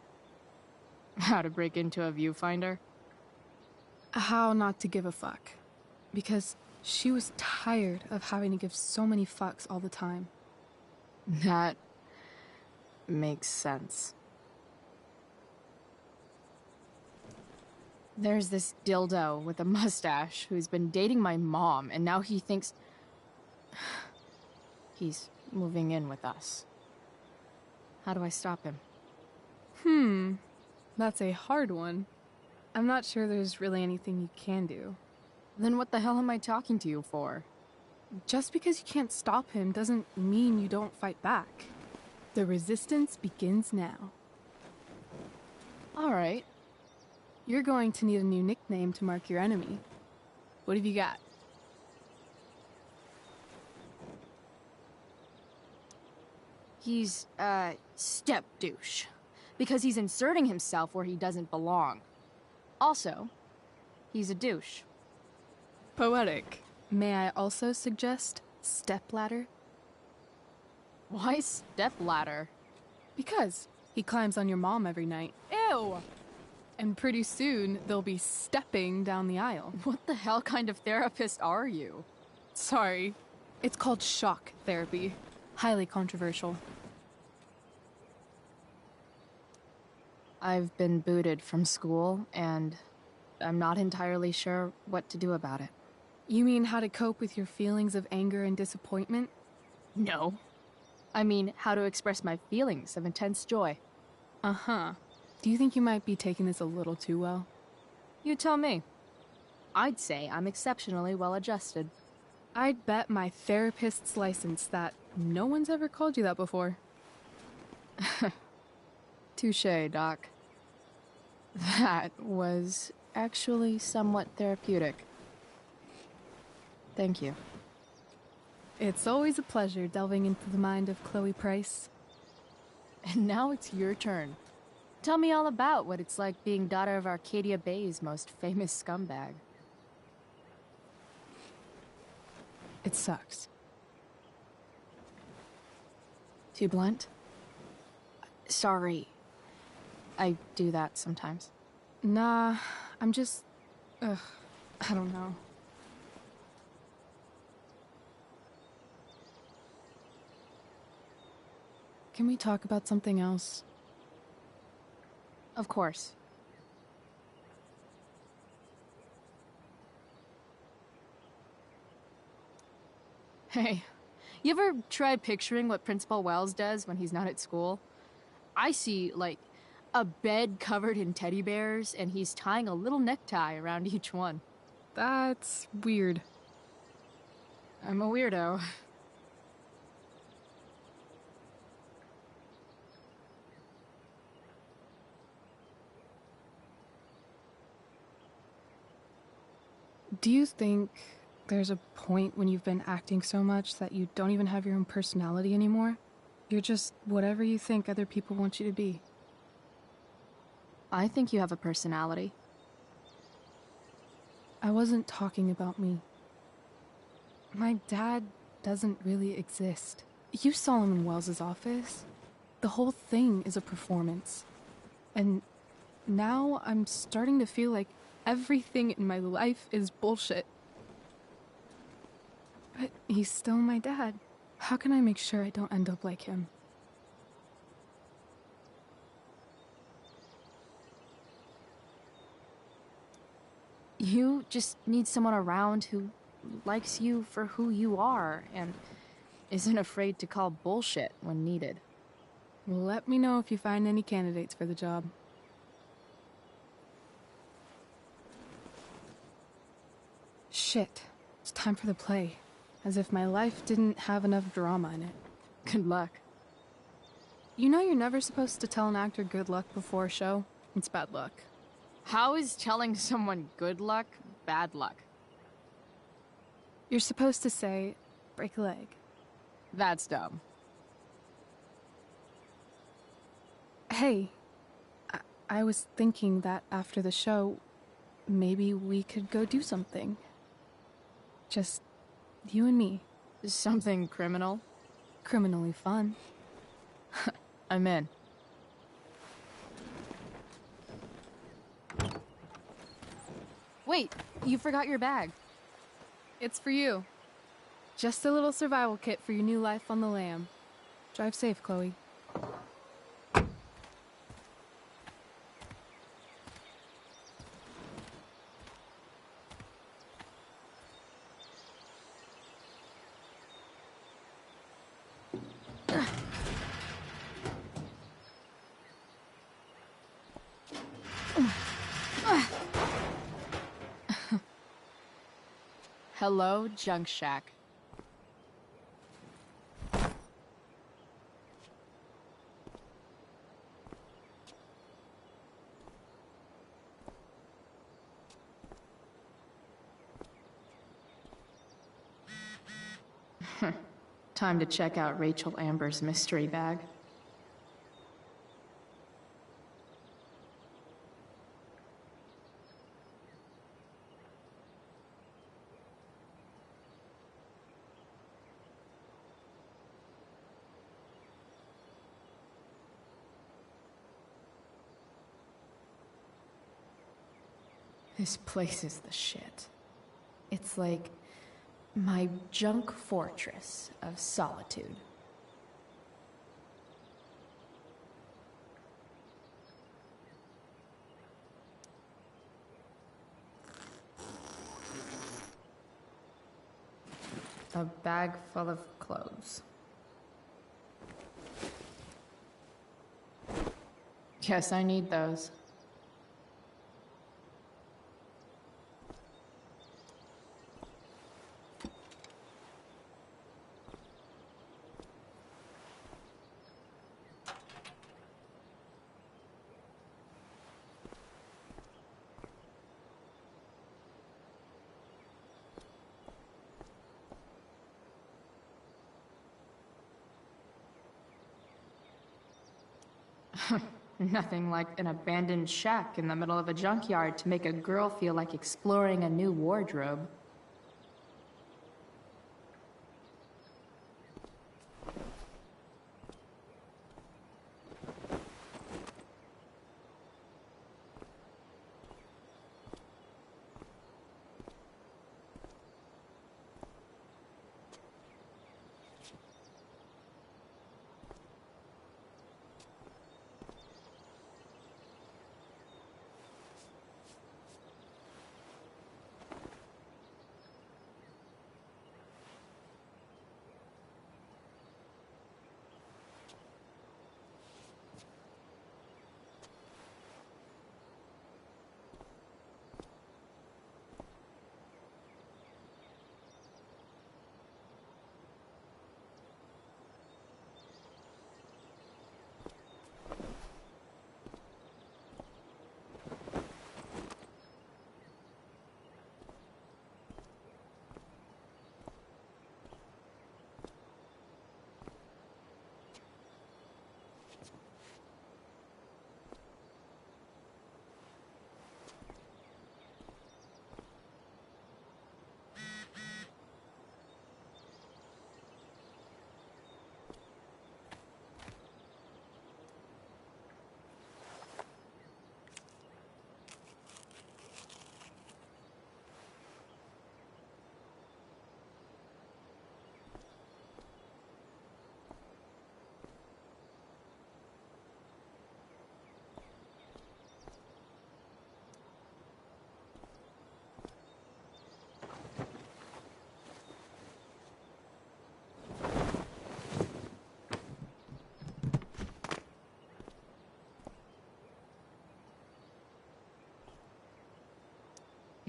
How to break into a viewfinder? How not to give a fuck. Because she was tired of having to give so many fucks all the time. That makes sense. There's this dildo with a mustache who's been dating my mom, and now he thinks he's moving in with us. How do I stop him? That's a hard one. I'm not sure there's really anything you can do. Then what the hell am I talking to you for? Just because you can't stop him doesn't mean you don't fight back. The resistance begins now. All right. You're going to need a new nickname to mark your enemy. What have you got? He's, step douche. Because he's inserting himself where he doesn't belong. Also, he's a douche. Poetic. May I also suggest stepladder? Why stepladder? Because he climbs on your mom every night. Ew! And pretty soon, they'll be stepping down the aisle. What the hell kind of therapist are you? Sorry. It's called shock therapy. Highly controversial. I've been booted from school, and I'm not entirely sure what to do about it. You mean how to cope with your feelings of anger and disappointment? No. I mean, how to express my feelings of intense joy. Uh-huh. Do you think you might be taking this a little too well? You tell me. I'd say I'm exceptionally well adjusted. I'd bet my therapist's license that no one's ever called you that before. Touché, Doc. That was actually somewhat therapeutic. Thank you. It's always a pleasure delving into the mind of Chloe Price. And now it's your turn. Tell me all about what it's like being daughter of Arcadia Bay's most famous scumbag. It sucks. Too blunt? Sorry. I do that sometimes. Nah, I'm just... I don't know. Can we talk about something else? Of course. Hey, you ever try picturing what Principal Wells does when he's not at school? I see, like, a bed covered in teddy bears, and he's tying a little necktie around each one. That's weird. I'm a weirdo. Do you think there's a point when you've been acting so much that you don't even have your own personality anymore? You're just whatever you think other people want you to be. I think you have a personality. I wasn't talking about me. My dad doesn't really exist. You saw him in Wells's office. The whole thing is a performance. And now I'm starting to feel like everything in my life is bullshit. But he's still my dad. How can I make sure I don't end up like him? You just need someone around who likes you for who you are and isn't afraid to call bullshit when needed. Let me know if you find any candidates for the job. Shit. It's time for the play. As if my life didn't have enough drama in it. Good luck. You know you're never supposed to tell an actor good luck before a show? It's bad luck. How is telling someone good luck bad luck? You're supposed to say, break a leg. That's dumb. Hey, I was thinking that after the show, maybe we could go do something. Just you and me. Something criminal? Criminally fun. I'm in. Wait, you forgot your bag. It's for you. Just a little survival kit for your new life on the lam. Drive safe, Chloe. Hello, Junk Shack. Time to check out Rachel Amber's mystery bag. This place is the shit. It's like my junk fortress of solitude. A bag full of clothes. Guess I need those. Nothing like an abandoned shack in the middle of a junkyard to make a girl feel like exploring a new wardrobe.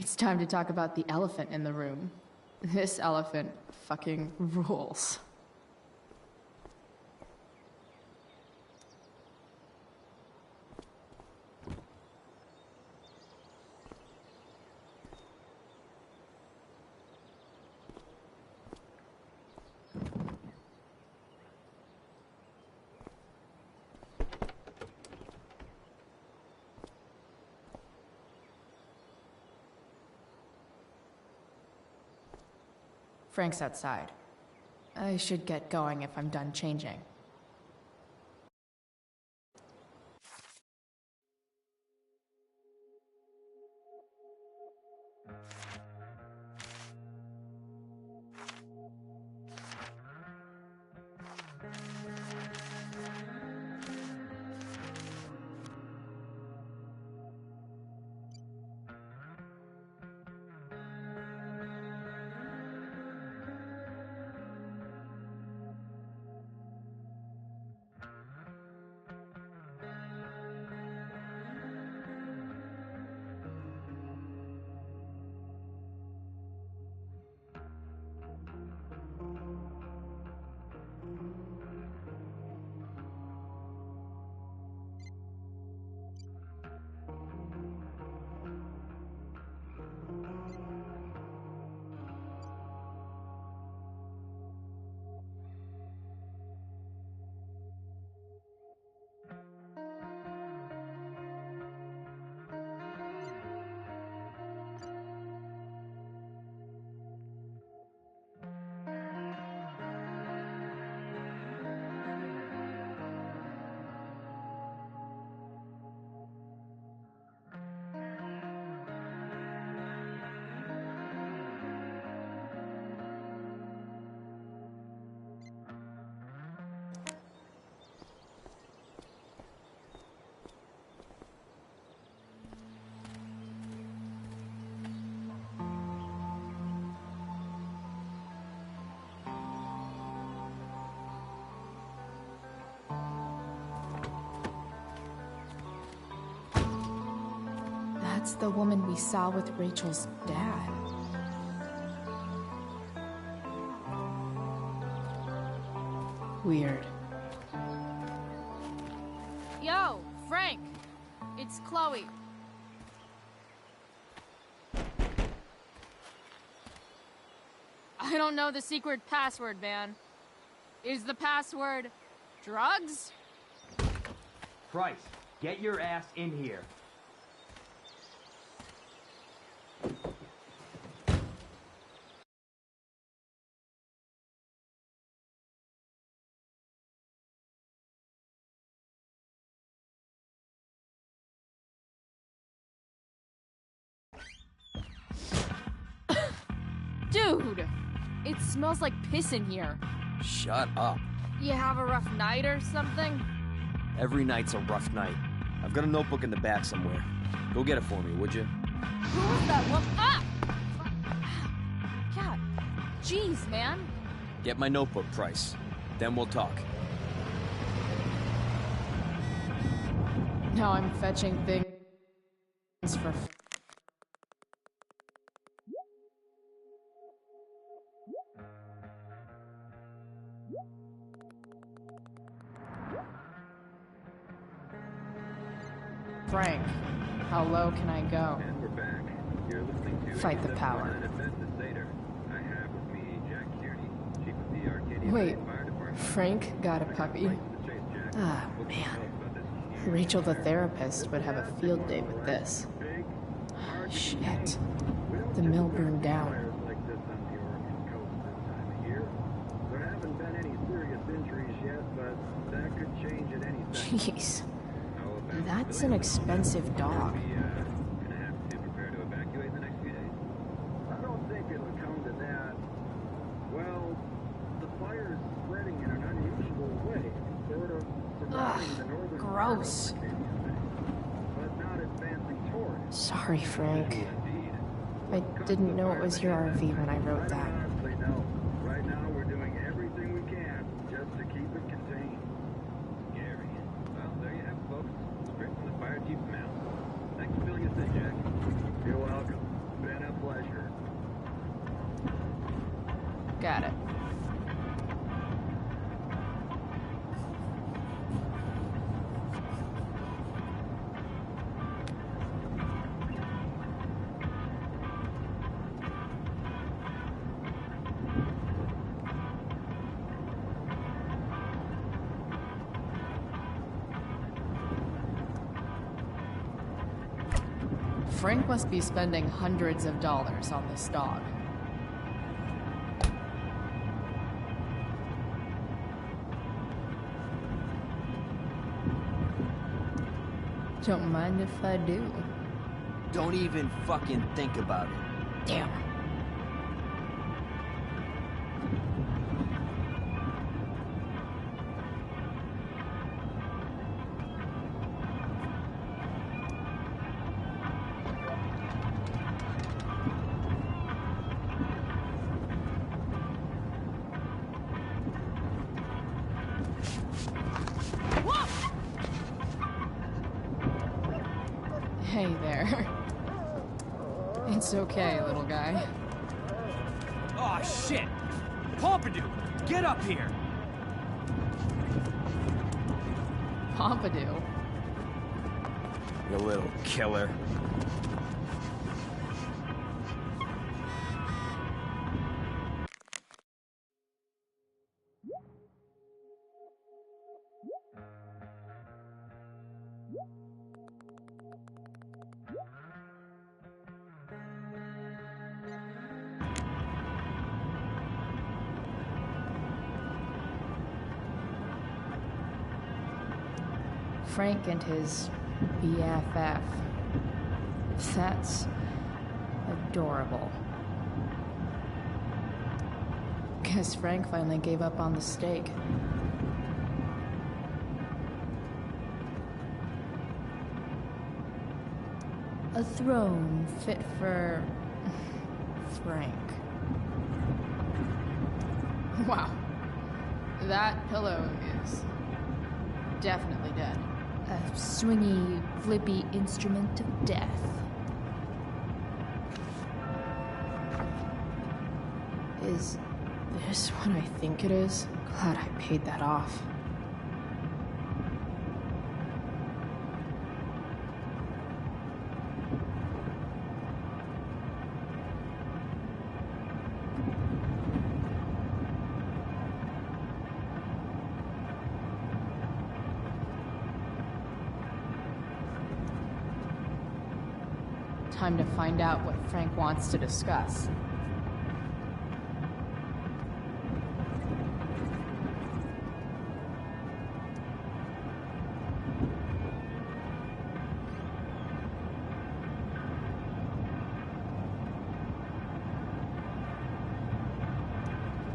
It's time to talk about the elephant in the room. This elephant fucking rules. Frank's outside. I should get going if I'm done changing. That's the woman we saw with Rachel's dad. Weird. Yo, Frank! It's Chloe. I don't know the secret password, man. Is the password drugs? Price, get your ass in here. Dude! It smells like piss in here. Shut up. You have a rough night or something? Every night's a rough night. I've got a notebook in the back somewhere. Go get it for me, would you? Who was that one? Ah! God. Jeez, man. Get my notebook, Price. Then we'll talk. Now I'm fetching things for... Frank, how low can I go? And we're back. You're listening to Fight the power. I have with me Jack Kearney, chief of the Arcadia Wait, Fire Department. Frank got a puppy? Ah, man. Rachel the therapist would have a field day with this. Shit. The mill burned down. Like this on the Oregon coast this time of year. There haven't been any serious injuries yet, but that could change at any second. Jeez. That's an expensive dog. Gonna have to prepare to evacuate in the next few days. I don't think it'll come to that. Well, the fire is spreading in an unusual way, sort of surrounding the northern gross. but not advancing toward it. Sorry, Frank. I didn't know it was your RV when I wrote that. Honestly, no. Right now, we're doing everything we can just to keep it contained. Scary. Well, there you have it, folks. Straight from the fire chief's mouth. Thanks for filling us in, Jack. You're welcome. Been Frank must be spending hundreds of dollars on this dog. Don't mind if I do. Don't even fucking think about it. Damn. Hey there. It's okay, little guy. Oh, shit! Pompidou, get up here! Pompidou? You little killer. Frank and his BFF. That's adorable. Guess Frank finally gave up on the steak. A throne fit for Frank. Wow. That pillow is definitely dead. A swingy, flippy instrument of death. Is this what I think it is? Glad I paid that off. Time to find out what Frank wants to discuss.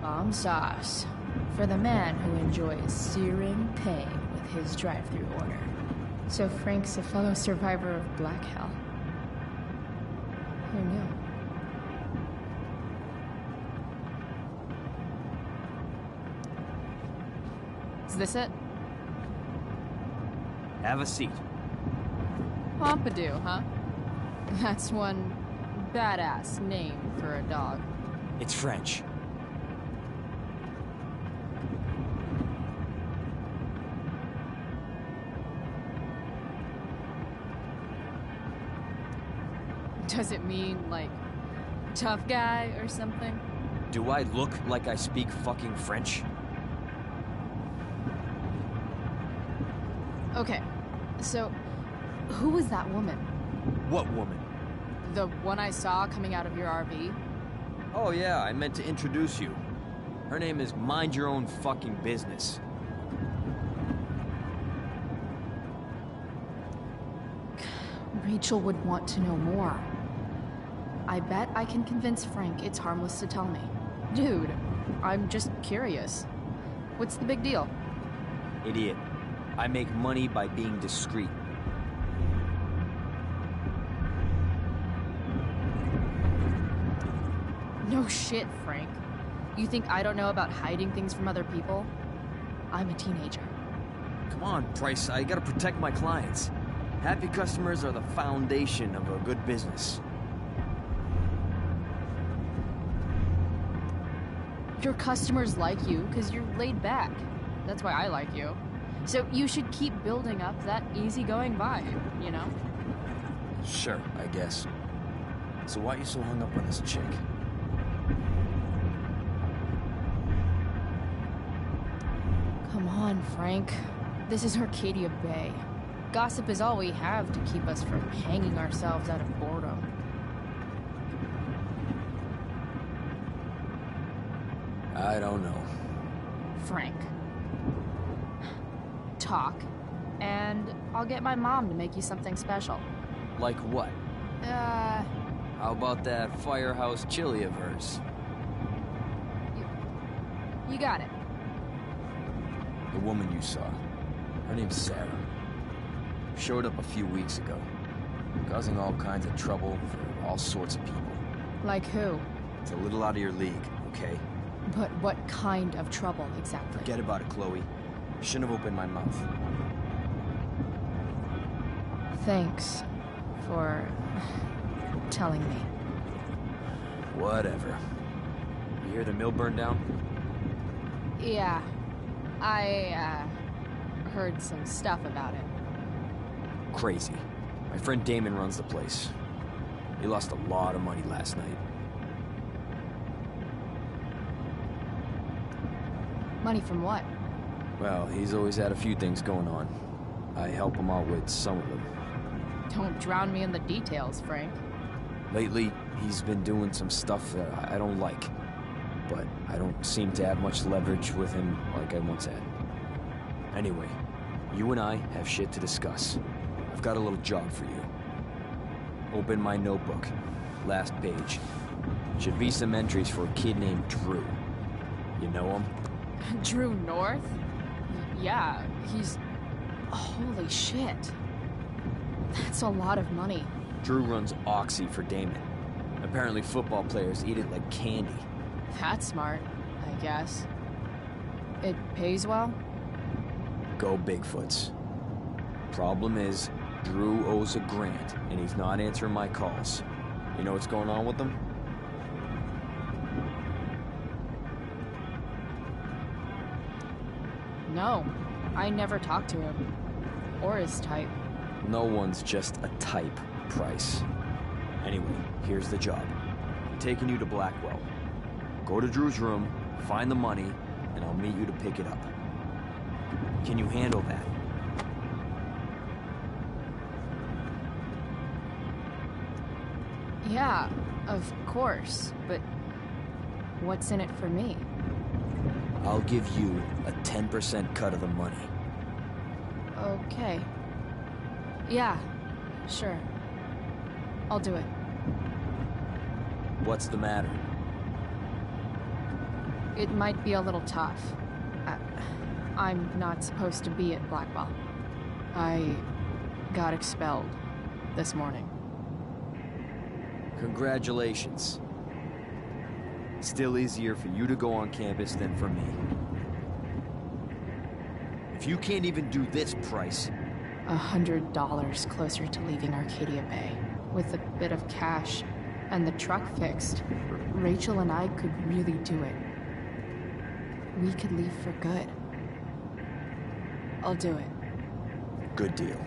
Bomb sauce for the man who enjoys searing pain with his drive-thru order. So Frank's a fellow survivor of Black Hell. Who knew? Is this it? Have a seat. Pompidou, huh? That's one badass name for a dog. It's French. Does it mean, like, tough guy or something? Do I look like I speak fucking French? Okay, so who was that woman? What woman? The one I saw coming out of your RV? Oh yeah, I meant to introduce you. Her name is Mind Your Own Fucking Business. Rachel would want to know more. I bet I can convince Frank it's harmless to tell me. Dude, I'm just curious. What's the big deal? Idiot. I make money by being discreet. No shit, Frank. You think I don't know about hiding things from other people? I'm a teenager. Come on, Price, I gotta protect my clients. Happy customers are the foundation of a good business. Your customers like you because you're laid back. That's why I like you. So you should keep building up that easygoing vibe, you know? Sure, I guess. So why are you so hung up on this chick? Come on, Frank. This is Arcadia Bay. Gossip is all we have to keep us from hanging ourselves out of boredom. I don't know. Frank. Talk, and I'll get my mom to make you something special. Like what? How about that firehouse chili of hers? You got it. The woman you saw. Her name's Sarah. Showed up a few weeks ago. Causing all kinds of trouble for all sorts of people. Like who? It's a little out of your league, okay? But what kind of trouble, exactly? Forget about it, Chloe. Shouldn't have opened my mouth. Thanks for telling me. Whatever. You hear the mill burned down? Yeah. I, heard some stuff about it. Crazy. My friend Damon runs the place. He lost a lot of money last night. Money from what? Well, he's always had a few things going on. I help him out with some of them. Don't drown me in the details, Frank. Lately, he's been doing some stuff that I don't like. But I don't seem to have much leverage with him like I once had. Anyway, you and I have shit to discuss. I've got a little job for you. Open my notebook. Last page. Should be some entries for a kid named Drew. You know him? Drew North? Yeah, he's... Holy shit. That's a lot of money. Drew runs Oxy for Damon. Apparently football players eat it like candy. That's smart, I guess. It pays well? Go Bigfoots. Problem is, Drew owes a grant, and he's not answering my calls. You know what's going on with him? No, I never talked to him. Or his type. No one's just a type, Price. Anyway, here's the job. I'm taking you to Blackwell. Go to Drew's room, find the money, and I'll meet you to pick it up. Can you handle that? Yeah, of course, but what's in it for me? I'll give you a 10% cut of the money. Okay. Yeah, sure. I'll do it. What's the matter? It might be a little tough. I'm not supposed to be at Blackwell. I got expelled this morning. Congratulations. Still easier for you to go on campus than for me. If you can't even do this, Price... $100 closer to leaving Arcadia Bay. With a bit of cash and the truck fixed, Rachel and I could really do it. We could leave for good. I'll do it. Good deal.